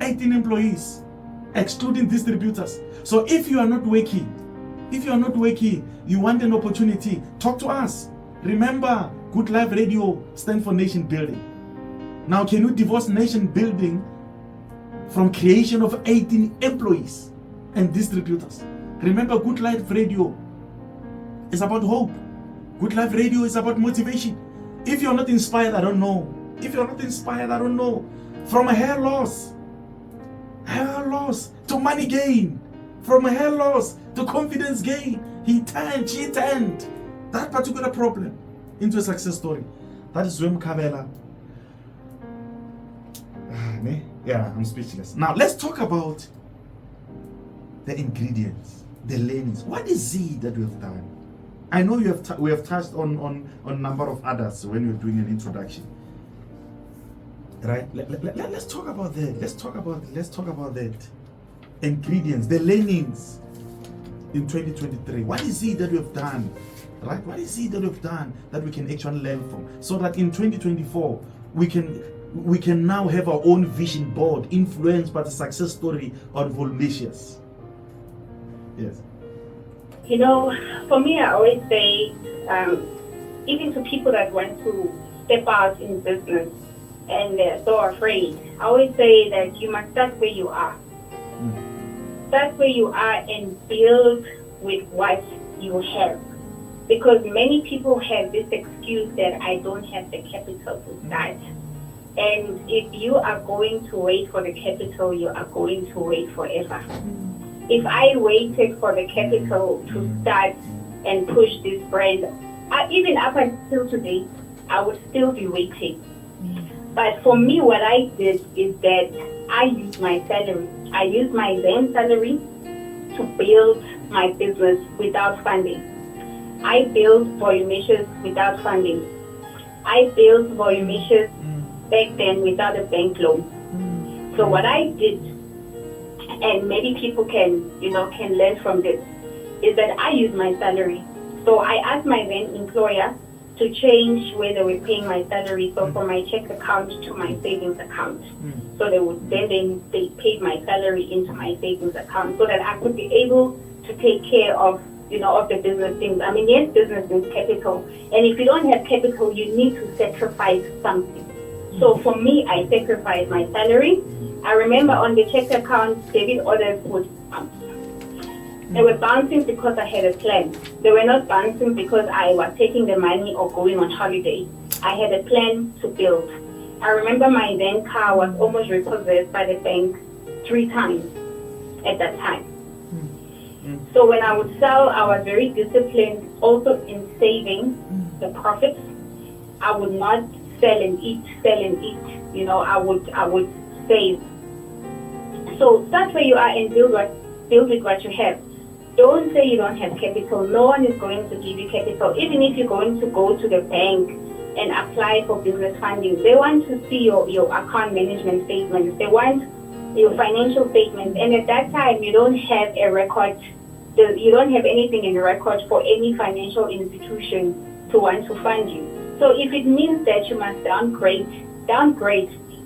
18 employees, excluding distributors. So if you are not working, you want an opportunity, talk to us. Remember, Good Life Radio stands for nation building. Now, can you divorce nation building from creation of 18 employees and distributors? Remember, Good Life Radio is about hope. Good Life Radio is about motivation. If you're not inspired, I don't know. From a hair loss to money gain, from a hair loss to confidence gain, she turned that particular problem into a success story. That is Zoey Mkabela. Yeah, I'm speechless. Now let's talk about the ingredients, the learnings. What is it that we have done? I know we have touched on a number of others when you're doing an introduction. Right? Let's talk about that. Let's talk about that. Ingredients, the learnings in 2023. What is it that we have done? Right? What is it that we've done that we can actually learn from? So that in 2024 we can now have our own vision board influenced by the success story of Volunteers. Yes.
For me, I always say, even to people that want to step out in business and they're so afraid, I always say that you must start where you are. Start where you are and build with what you have. Because many people have this excuse that I don't have the capital to start. And if you are going to wait for the capital, you are going to wait forever. If I waited for the capital to start and push this brand, even up until today, I would still be waiting. But for me, what I did is that I used my salary. I used my then salary to build my business without funding. I built voluminous without funding. I built voluminous back then without a bank loan. So what I did, and maybe people can learn from this, is that I used my salary. So I asked my then employer to change where they were paying my salary, so from my check account to my savings account. So they paid my salary into my savings account so that I could be able to take care of of the business things. I mean, yes, business is capital, and if you don't have capital, you need to sacrifice something. So for me, I sacrificed my salary. I remember on the check account, debit orders would bounce. They were bouncing because I had a plan. They were not bouncing because I was taking the money or going on holiday. I had a plan to build. I remember my then car was almost repossessed by the bank 3 times at that time. So when I would sell, I was very disciplined also in saving the profits. I would not sell and eat. I would save. So start where you are and build with what you have. Don't say you don't have capital. No one is going to give you capital. Even if you're going to go to the bank and apply for business funding, they want to see your account management statements. They want your financial statements. And at that time, you don't have a record. You don't have anything in the record for any financial institution to want to fund you. So if it means that you must downgrade.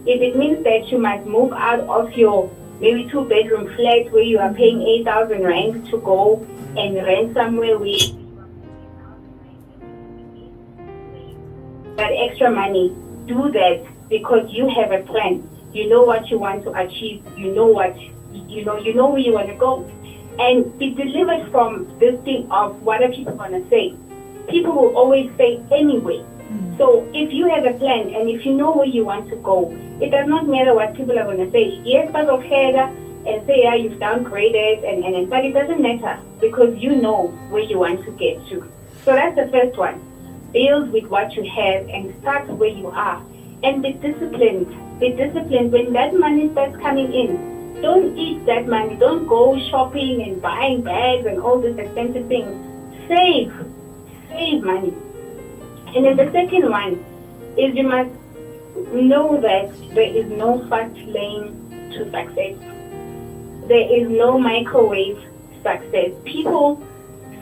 If it means that you must move out of your maybe 2-bedroom flat where you are paying 8,000 rand to go and rent somewhere where that extra money, do that because you have a plan. You know what you want to achieve. You know where you want to go. And be delivered from this thing of what are people going to say. People will always say anyway. So if you have a plan and if you know where you want to go, it does not matter what people are going to say. Yes, but okay, and say, yeah, you've downgraded, but it doesn't matter because you know where you want to get to. So that's the first one. Build with what you have and start where you are. And be disciplined. Be disciplined when that money starts coming in. Don't eat that money. Don't go shopping and buying bags and all these expensive things. Save money. And then the second one is you must know that there is no fast lane to success. There is no microwave success. People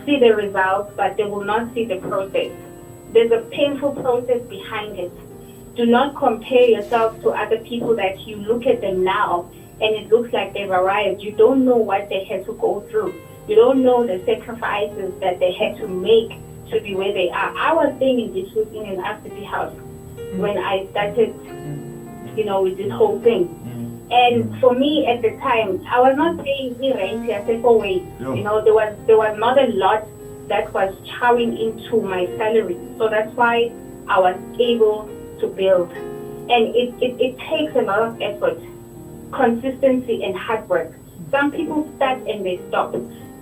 see the results, but they will not see the process. There's a painful process behind it. Do not compare yourself to other people that you look at them now and it looks like they've arrived. You don't know what they had to go through. You don't know the sacrifices that they had to make to be where they are. I was staying in Beachwood in an RCP house when I started, with this whole thing. And for me at the time, I was not paying any rent. I said, oh wait, there was not a lot that was chowing into my salary. So that's why I was able to build. And it takes a lot of effort, consistency and hard work. Some people start and they stop.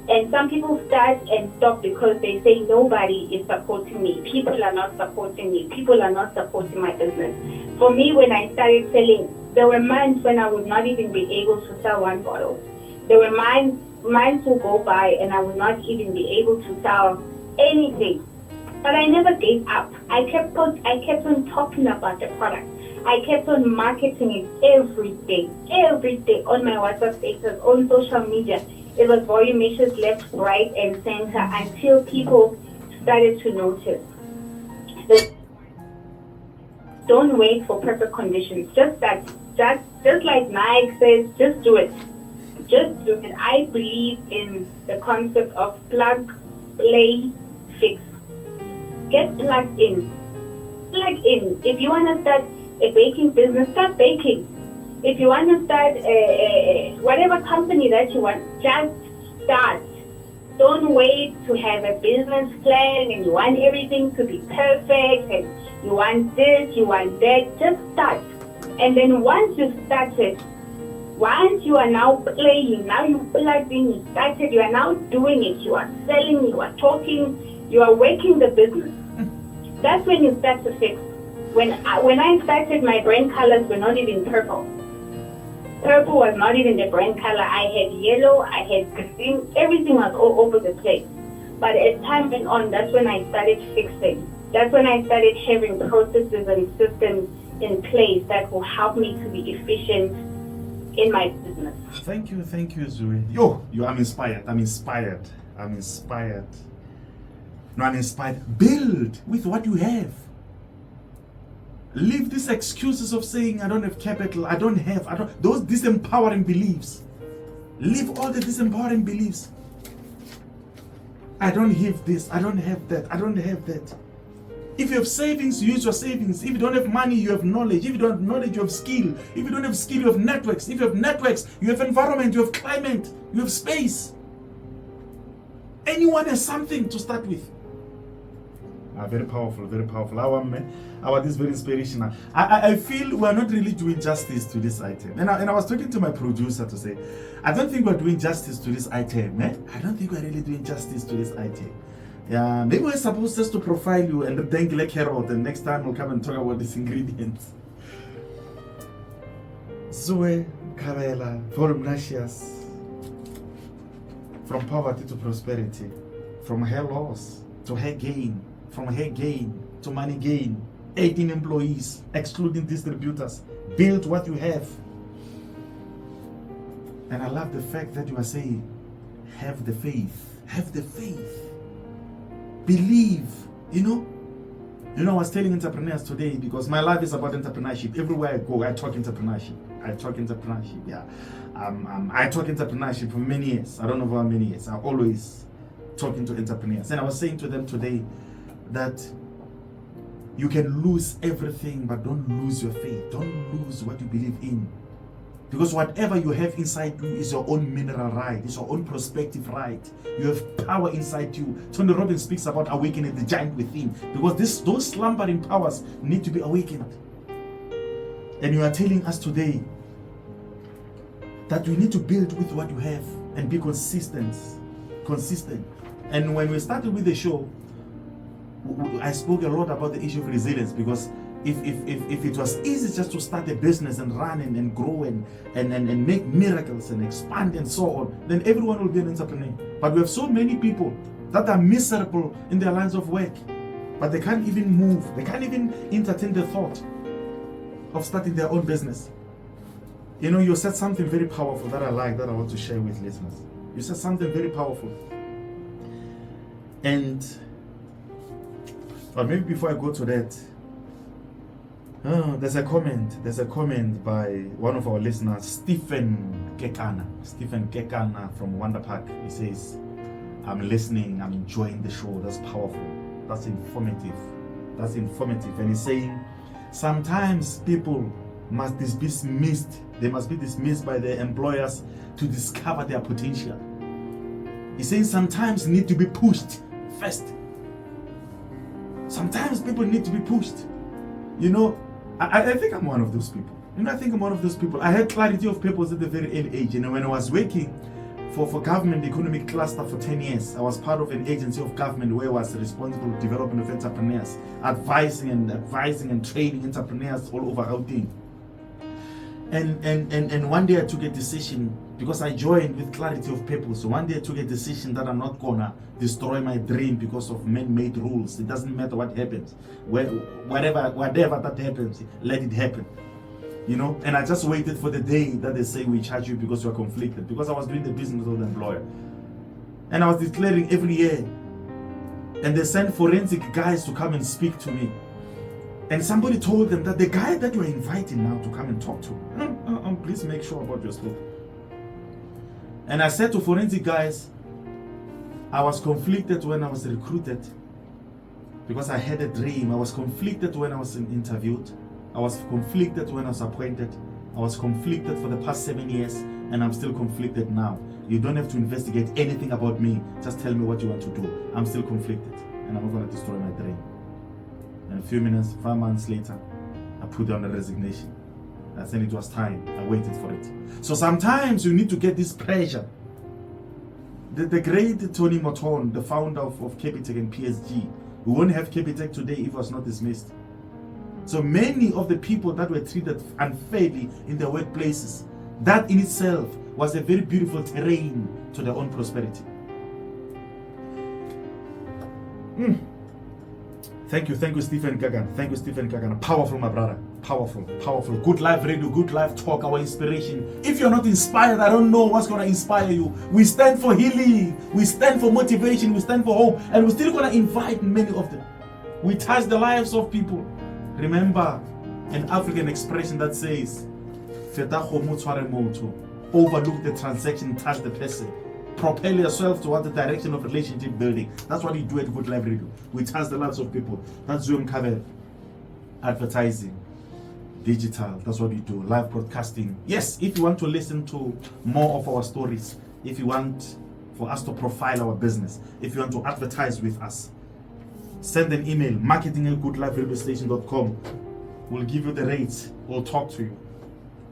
And some people start and stop because they say nobody is supporting me. People are not supporting me. People are not supporting my business. For me, when I started selling, there were months when I would not even be able to sell 1 bottle. There were months will go by and I would not even be able to sell anything. But I never gave up. I kept on talking about the product. I kept on marketing it every day on my WhatsApp status, on social media. It was voluminous left, right, and center until people started to notice. Don't wait for perfect conditions. Just like Nike says, just do it. Just do it. I believe in the concept of plug, play, fix. Get plugged in. Plug in. If you want to start a baking business, start baking. If you want to start whatever company that you want, just start. Don't wait to have a business plan and you want everything to be perfect and you want this, you want that. Just start. And then once you've started, once you are now playing, now you plugged in, you started, you are now doing it, you are selling, you are talking, you are working the business. That's when you start to fix. When I started, my brand colors were not even purple. Purple was not even the brand color. I had yellow, I had green, everything was all over the place. But as time went on, that's when I started fixing. that's when I started having processes and systems in place that will help me to be efficient in my business.
Thank you, Zoey. I'm inspired. I'm inspired. No, I'm inspired. Build with what you have. Leave these excuses of saying I don't have capital, I don't, those disempowering beliefs. Leave all the disempowering beliefs. I don't have this, I don't have that, I don't have that. If you have savings, use your savings. If you don't have money, you have knowledge. If you don't have knowledge, you have skill. If you don't have skill, you have networks. If you have networks, you have environment, you have climate, you have space. Anyone has something to start with. Very powerful, very powerful. This is very inspirational. I feel we're not really doing justice to this item. And I was talking to my producer to say, I don't think we're doing justice to this item. I don't think we're really doing justice to this item. Yeah, maybe we're supposed just to profile you and then like carrot, and next time we'll come and talk about these ingredients. Zoey, Mkabela, Volumnacious. From poverty to prosperity, from her loss to her gain, from her gain to money gain, 18 employees, excluding distributors. Build what you have. And I love the fact that you are saying, have the faith. Have the faith. Believe. You know, I was telling entrepreneurs today, because my life is about entrepreneurship. Everywhere I go, I talk entrepreneurship. Yeah. I talk entrepreneurship for many years. I don't know how many years. I'm always talking to entrepreneurs. And I was saying to them today that you can lose everything, but don't lose your faith. Don't lose what you believe in. Because whatever you have inside you is your own mineral right. It's your own prospective right. You have power inside you. Tony Robbins speaks about awakening the giant within. Because those slumbering powers need to be awakened. And you are telling us today that you need to build with what you have and be consistent. And when we started with the show, I spoke a lot about the issue of resilience, because if it was easy just to start a business and run and grow and make miracles and expand and so on, then everyone will be an entrepreneur. But we have so many people that are miserable in their lines of work, but they can't even move. They can't even entertain the thought of starting their own business. You know, you said something very powerful that I like, that I want to share with listeners. You said something very powerful. And, or maybe before I go to that, there's a comment by one of our listeners, Stephen Kekana from Wonder Park. He says, I'm listening, I'm enjoying the show. That's powerful. That's informative. And he's saying, sometimes people must be dismissed. They must be dismissed by their employers to discover their potential. He's saying sometimes need to be pushed first. Sometimes people need to be pushed. You know, I think I'm one of those people. I had clarity of purpose at the very early age. You know, when I was working for government economic cluster for 10 years, I was part of an agency of government where I was responsible for development of entrepreneurs, advising and training entrepreneurs all over Gauteng. And one day I took a decision, because I joined with clarity of purpose. So one day I took a decision that I'm not gonna destroy my dream because of man-made rules. It doesn't matter what happens. Whatever that happens, let it happen. You know, and I just waited for the day that they say we charge you because you're conflicted, because I was doing the business of the employer. And I was declaring every year. And they sent forensic guys to come and speak to me. And somebody told them that the guy that you're inviting now to come and talk to, please make sure about your stuff. And I said to forensic guys, I was conflicted when I was recruited because I had a dream. I was conflicted when I was interviewed. I was conflicted when I was appointed. I was conflicted for the past 7 years, and I'm still conflicted now. You don't have to investigate anything about me. Just tell me what you want to do. I'm still conflicted, and I'm not going to destroy my dream. And a few minutes, 5 months later, I put down the resignation. I said it was time. I waited for it. So sometimes you need to get this pressure. The great Tony Moton, the founder of Capitec and PSG, we wouldn't have Capitec today if it was not dismissed. So many of the people that were treated unfairly in their workplaces, that in itself was a very beautiful terrain to their own prosperity. Thank you, Stephen Kagan. Thank you, Stephen Kagan. Powerful, my brother. Powerful. Good life radio, good life talk, our inspiration. If you're not inspired, I don't know what's gonna inspire you. We stand for healing, we stand for motivation, we stand for hope, and we're still gonna invite many of them. We touch the lives of people. Remember an African expression that says, overlook the transaction, touch the person. Propel yourself toward the direction of relationship building. That's what we do at Good Life Radio. We touch the lives of people. That's Zoey Mkabela. Advertising, digital, that's what we do. Live broadcasting. Yes, if you want to listen to more of our stories, if you want for us to profile our business, if you want to advertise with us, send an email, marketing@goodliferadiostation.com. We'll give you the rates. We'll talk to you.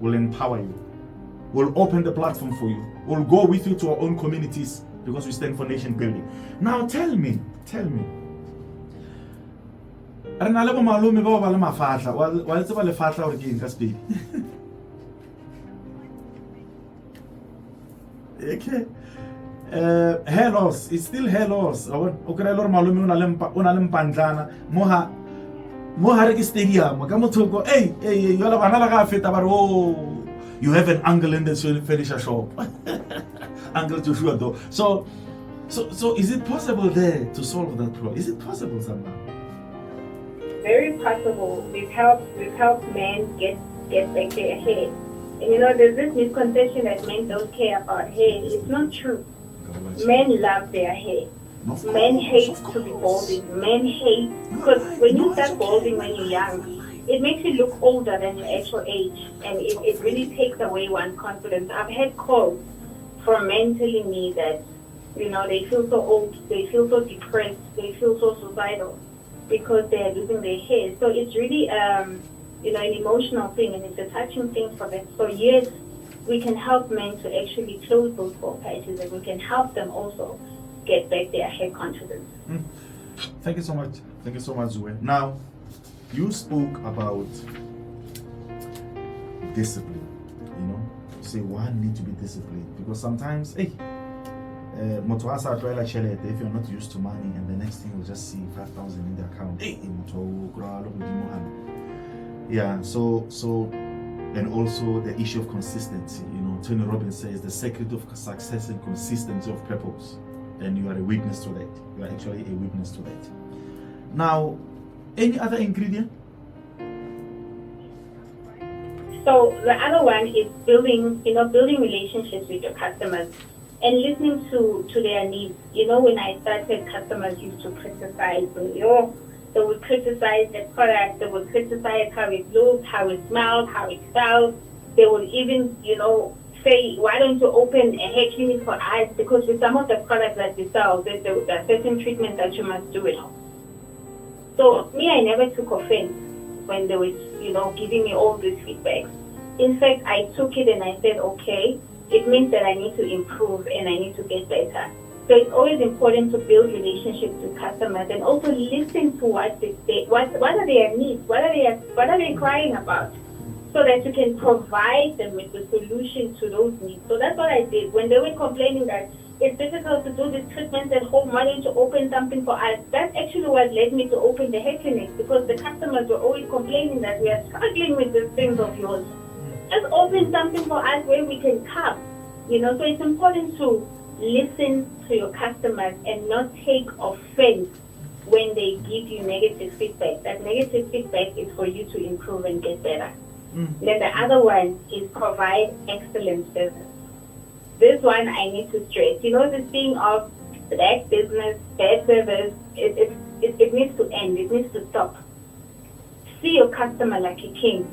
We'll empower you. We'll open the platform for you. We'll go with you to our own communities because we stand for nation building. Now tell me. Okay. Hair loss. It's still hair loss. You have an uncle in the furniture shop. Uncle Joshua though. So is it possible there to solve that problem? Is it possible somehow?
Very possible. We've helped men get back their hair. And there's this misconception that men don't care about hair. It's not true. Men love their hair. Men hate to be balding. Men hate because when you start balding when you're young, it makes you look older than your actual age, and it really takes away one's confidence. I've had calls from men telling me that, they feel so old, they feel so depressed, they feel so suicidal because they're losing their hair. So it's really, an emotional thing, and it's a touching thing for them. So yes, we can help men to actually close those bald patches, and we can help them also get back their hair confidence.
Thank you so much. Thank you so much, Zoey. Now, you spoke about discipline. You say one need to be disciplined because sometimes, if you're not used to money and the next thing you'll just see 5,000 in the account. Yeah, so and also the issue of consistency. Tony Robbins says the secret of success and consistency of purpose. And you are a witness to that. You are actually a witness to that. Now, any other ingredient?
So the other one is building relationships with your customers and listening to their needs. When I started, customers used to criticize me. They would criticize the product, they would criticize how it looked, how it smelled, how it felt. They would even, say, why don't you open a hair clinic for us? Because with some of the products that we sell, there's a certain treatment that you must do it on. So me, I never took offense when they were, giving me all these feedbacks. In fact, I took it and I said, okay, it means that I need to improve and I need to get better. So it's always important to build relationships with customers and also listen to what they say. What are their needs? What are they crying about? So that you can provide them with the solution to those needs. So that's what I did. When they were complaining that it's difficult to do these treatments at home, why don't you open something for us? That's actually what led me to open the hair clinic, because the customers were always complaining that we are struggling with these things of yours. Just open something for us where we can come. So it's important to listen to your customers and not take offense when they give you negative feedback. That negative feedback is for you to improve and get better. Then the other one is provide excellent service. This one I need to stress. This thing of black business, bad service, it needs to end. It needs to stop. See your customer like a king.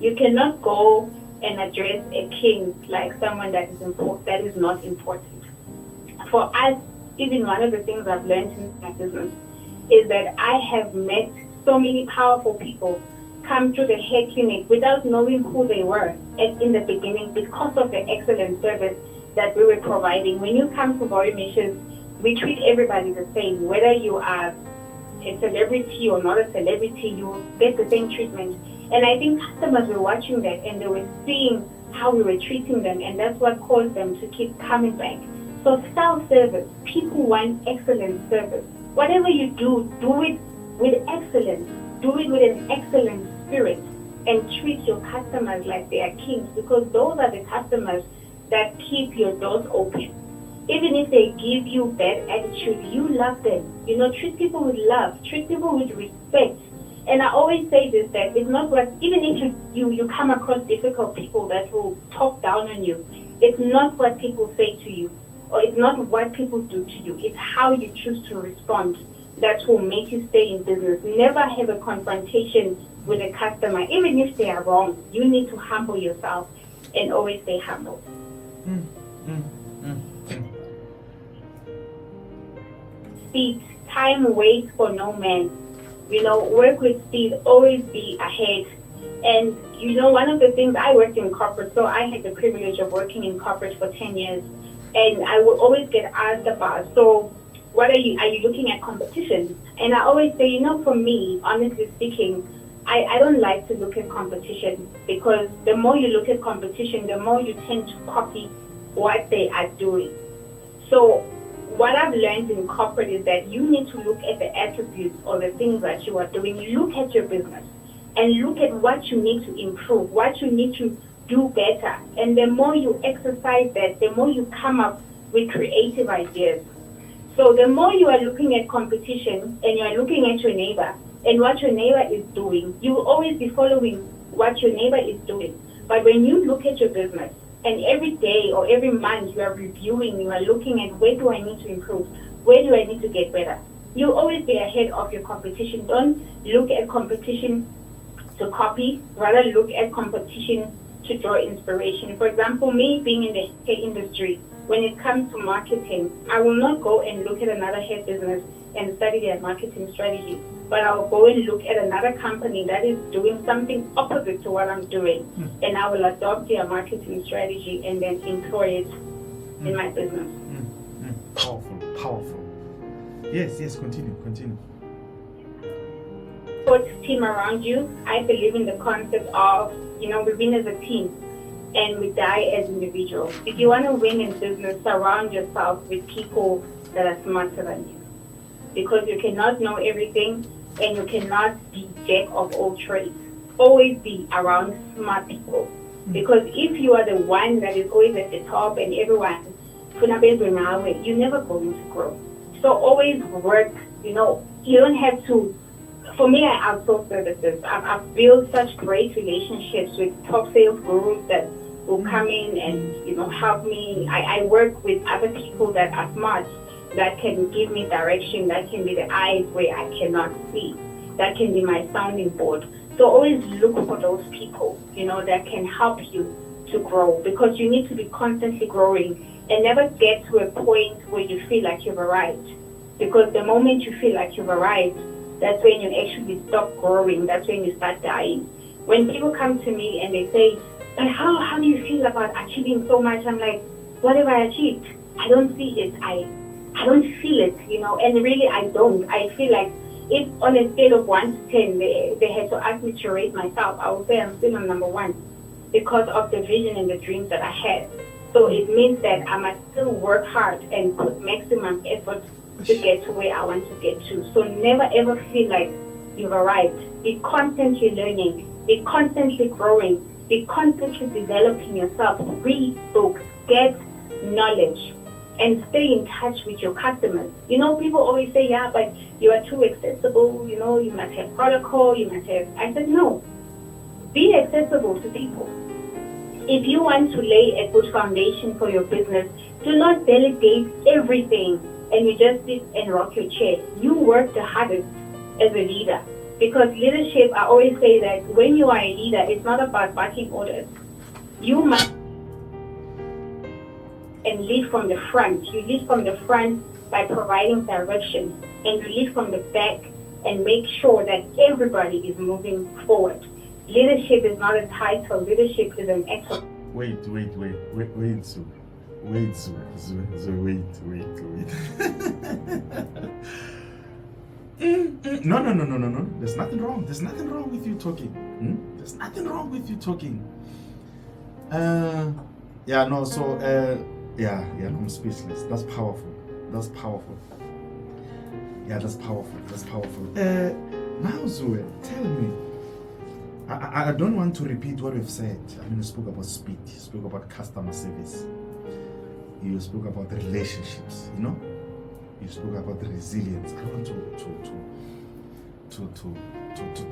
You cannot go and address a king like someone that is not important. For us, even one of the things I've learned in my business is that I have met so many powerful people come to the hair clinic without knowing who they were in the beginning because of the excellent service that we were providing. When you come to Body Missions, we treat everybody the same. Whether you are a celebrity or not a celebrity, you get the same treatment. And I think customers were watching that and they were seeing how we were treating them, and that's what caused them to keep coming back. So self-service, people want excellent service. Whatever you do, do it with excellence. Do it with an excellent spirit and treat your customers like they are kings, because those are the customers that keep your doors open. Even if they give you bad attitude, you love them. You know, treat people with love, treat people with respect. And I always say this, that it's not what, even if you come across difficult people that will talk down on you, it's not what people say to you, or it's not what people do to you. It's how you choose to respond that will make you stay in business. Never have a confrontation with a customer, even if they are wrong. You need to humble yourself and always stay humble. Speed, time waits for no man. You know, work with speed, always be ahead. And you know, one of the things, I worked in corporate, so I had the privilege of working in corporate for 10 years. And I would always get asked about, so what are you looking at competition? And I always say, you know, for me, honestly speaking, I don't like to look at competition, because the more you look at competition, the more you tend to copy what they are doing. So what I've learned in corporate is that you need to look at the attributes or the things that you are doing. You look at your business and look at what you need to improve, what you need to do better. And the more you exercise that, the more you come up with creative ideas. So the more you are looking at competition and you are looking at your neighbor and what your neighbor is doing, you will always be following what your neighbor is doing. But when you look at your business, and every day or every month you are reviewing, you are looking at, where do I need to improve? Where do I need to get better? You'll always be ahead of your competition. Don't look at competition to copy, rather look at competition to draw inspiration. For example, me being in the hair industry, when it comes to marketing, I will not go and look at another hair business and study their marketing strategy, but I'll go and look at another company that is doing something opposite to what I'm doing, and I will adopt their marketing strategy and then employ it in my business.
Powerful. Yes, continue.
Support team around you. I believe in the concept of, you know, we win as a team and we die as individuals. If you want to win in business, surround yourself with people that are smarter than you, because you cannot know everything and you cannot be jack of all trades. Always be around smart people, because if you are the one that is always at the top and everyone, you're never going to grow. So always work, you know, you don't have to. For me, I outsource services. I've built such great relationships with top sales gurus that will come in and, you know, help me. I work with other people that are smart, that can give me direction, that can be the eyes where I cannot see, that can be my sounding board. So always look for those people, you know, that can help you to grow, because you need to be constantly growing and never get to a point where you feel like you've arrived. Because the moment you feel like you've arrived, that's when you actually stop growing. That's when you start dying. When people come to me and they say, but how do you feel about achieving so much? I'm like, what have I achieved? I don't see it. I don't feel it, you know, and really I don't. I feel like if on a scale of 1 to 10, they had to ask me to rate myself, I would say I'm still on number 1, because of the vision and the dreams that I had. So it means that I must still work hard and put maximum effort to get to where I want to get to. So never ever feel like you've arrived. Be constantly learning, be constantly growing, be constantly developing yourself. Read books, get knowledge, and stay in touch with your customers. You know, people always say, yeah, but you are too accessible, you know, you must have protocol, you must have... I said, no. Be accessible to people. If you want to lay a good foundation for your business, do not delegate everything and you just sit and rock your chair. You work the hardest as a leader, because leadership, I always say that when you are a leader, it's not about barking orders. You must and lead from the front. You lead from the front by providing direction, and you lead from the back and make sure that everybody is moving forward. Leadership is not a title. Leadership is an act of...
Wait, Zoey. Wait. No. There's nothing wrong. There's nothing wrong with you talking. There's nothing wrong with you talking. I'm speechless. That's powerful. Yeah, that's powerful. That's powerful. Now, Zoe, tell me. I don't want to repeat what we've said. I mean, you spoke about speed. You spoke about customer service. You spoke about relationships. You know. You spoke about resilience. I don't want to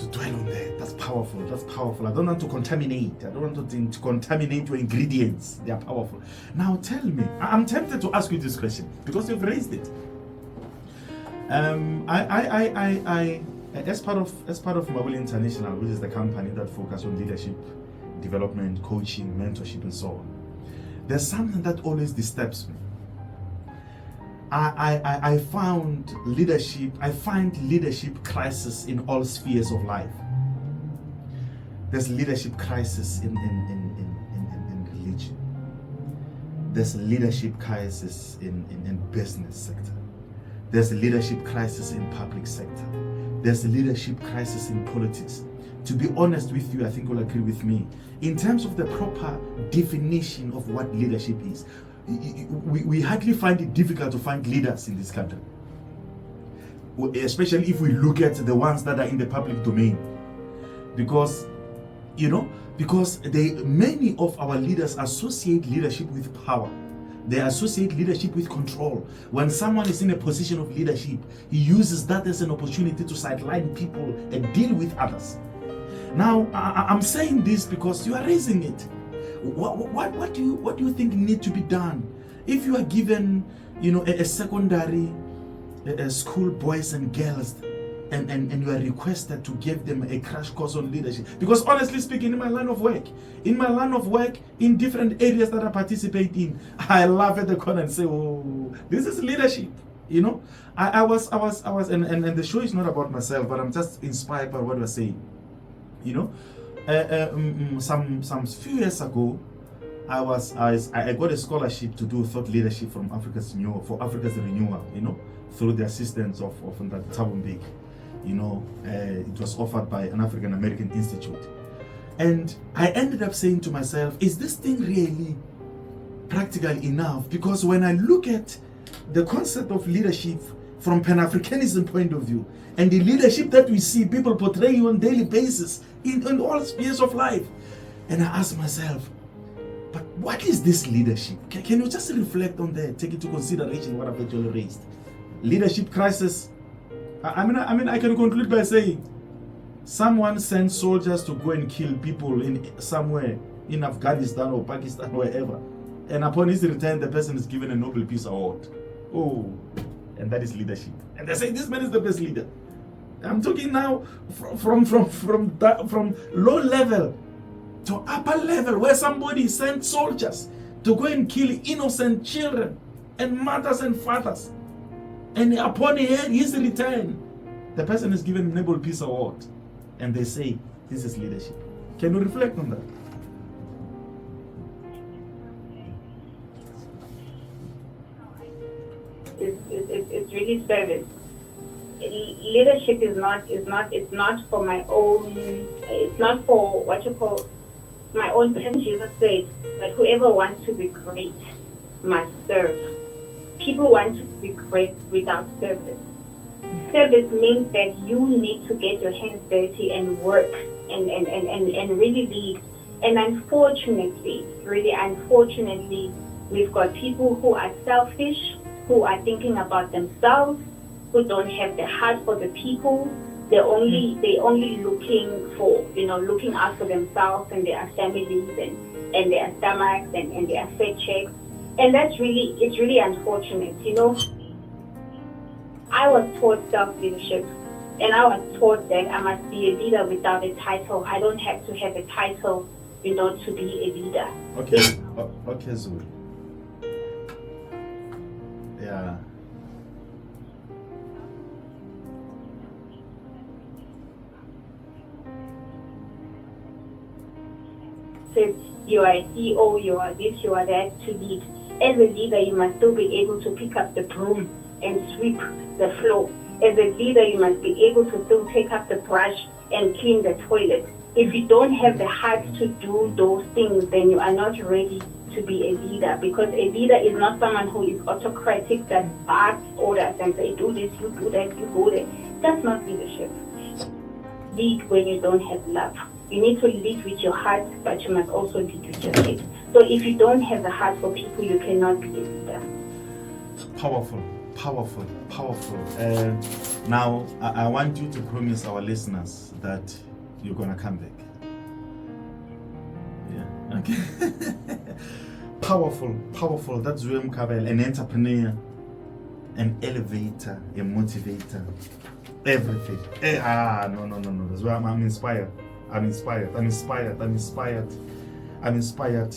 dwell on that. That's powerful. That's powerful. I don't want to contaminate. I don't want to contaminate your ingredients. They are powerful. Now, tell me. I'm tempted to ask you this question because you've raised it. As part of Mabule International, which is the company that focuses on leadership, development, coaching, mentorship, and so on, there's something that always disturbs me. I find leadership crisis in all spheres of life. There's leadership crisis in religion. There's leadership crisis in business sector. There's leadership crisis in public sector. There's leadership crisis in politics. To be honest with you, I think you'll agree with me. In terms of the proper definition of what leadership is, we hardly find it difficult to find leaders in this country. Especially if we look at the ones that are in the public domain. Because many of our leaders associate leadership with power. They associate leadership with control. When someone is in a position of leadership, he uses that as an opportunity to sideline people and deal with others. Now, I'm saying this because you are raising it. What do you think need to be done? If you are given, a secondary school boys and girls, and you are requested to give them a crash course on leadership, because honestly speaking, in my line of work, in different areas that I participate in, I laugh at the corner and say, oh, this is leadership. I was, and the show is not about myself, but I'm just inspired by what you're saying. Some few years ago, I got a scholarship to do thought leadership from Africa's Renewal, through the assistance of that Tabumbeek. It was offered by an African American Institute. And I ended up saying to myself, is this thing really practical enough? Because when I look at the concept of leadership from Pan-Africanism point of view, and the leadership that we see people portray on a daily basis in all spheres of life, and I ask myself, but what is this leadership? Can you just reflect on that, take into consideration what I've actually raised? Leadership crisis. I can conclude by saying, someone sends soldiers to go and kill people somewhere in Afghanistan or Pakistan or wherever, and upon his return, the person is given a Nobel Peace Award. Oh, and that is leadership. And they say this man is the best leader. I'm talking now from low level to upper level, where somebody sent soldiers to go and kill innocent children and mothers and fathers. And upon his return, the person is given a Nobel Peace Award. And they say, this is leadership. Can you reflect on that?
It's really service. Leadership it's not for my own, it's not for what you call my own person, Jesus said, but whoever wants to be great must serve. People want to be great without service. Service means that you need to get your hands dirty and work and really lead. And unfortunately, we've got people who are selfish, who are thinking about themselves, who don't have the heart for the people. They're only looking for, looking out for themselves and their families and their stomachs and their fat checks. And it's really unfortunate. I was taught self-leadership, and I was taught that I must be a leader without a title. I don't have to have a title, to be a leader.
Okay, Zoey. Yeah.
Says you are a CEO, you are this, you are that to lead. As a leader, you must still be able to pick up the broom and sweep the floor. As a leader, you must be able to still take up the brush and clean the toilet. If you don't have the heart to do those things, then you are not ready to be a leader, because a leader is not someone who is autocratic that barks orders and say, do this, you do that, you go there. That's not leadership. Lead when you don't have love. You need to lead with your heart, but you must also lead with your head. So if you don't have the heart for people, you cannot be a leader.
Powerful, powerful, powerful. Now, I want you to promise our listeners that you're going to come back. Yeah, okay. Powerful, powerful. That's Zoey Mkabela, an entrepreneur, an elevator, a motivator, everything. No. That's why I'm inspired. I'm inspired.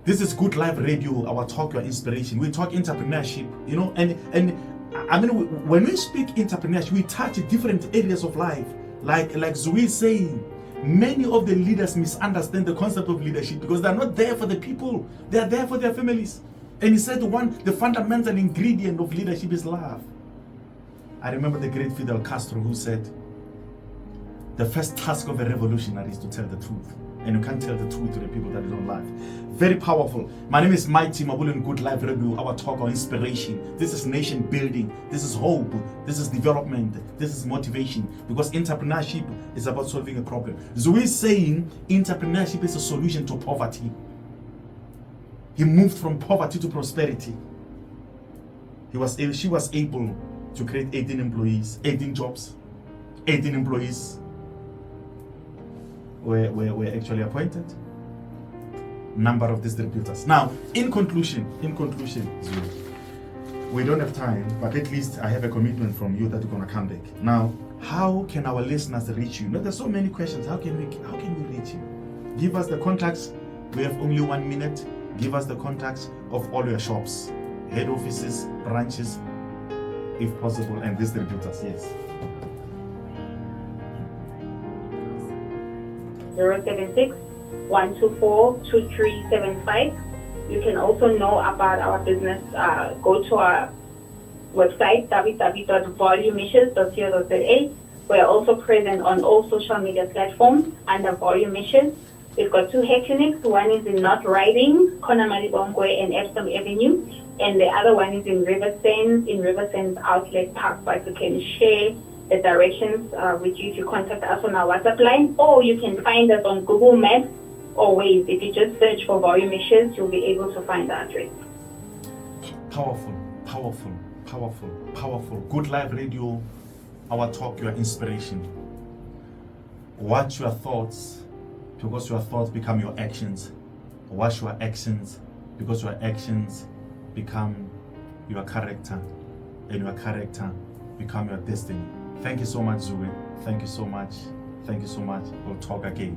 This is Good Life Radio, our talk, your inspiration. We talk entrepreneurship, you know, and I mean, when we speak entrepreneurship, we touch different areas of life. Like Zoey is saying, many of the leaders misunderstand the concept of leadership because they're not there for the people. They're there for their families. And he said the fundamental ingredient of leadership is love. I remember the great Fidel Castro who said, the first task of a revolutionary is to tell the truth. And you can't tell the truth to the people that you don't love. Very powerful. My name is Mighty Mabule in Good Life Radio, our talk on inspiration. This is nation building. This is hope. This is development. This is motivation. Because entrepreneurship is about solving a problem. Zoey is saying entrepreneurship is a solution to poverty. He moved from poverty to prosperity. She was able to create 18 employees, 18 jobs, 18 employees were actually appointed. Number of distributors. Now, in conclusion, Zoey, we don't have time, but at least I have a commitment from you that you're gonna come back. Now, how can our listeners reach you? There's so many questions. How can we reach you? Give us the contacts. We have only 1 minute. Give us the contacts of all your shops, head offices, branches, if possible, and distributors. Yes.
076-124-2375. You can also know about our business. Go to our website, www.volumeissues.co.za. We are also present on all social media platforms under Volume Issues. We've got 2 hair clinics. One is in North Riding, Konamalibongwe and Epsom Avenue. And the other one is in Riversands Outlet Park. But you can share the directions with you if you contact us on our WhatsApp line, or you can find us on Google Maps or Waze. If you just search for Volume Issues, you'll be able to find the address.
Powerful. Good Life Radio, our talk, your inspiration. Watch your thoughts, because your thoughts become your actions. Watch your actions, because your actions become your character, and your character become your destiny. Thank you so much, Zoey. Thank you so much. We'll talk again.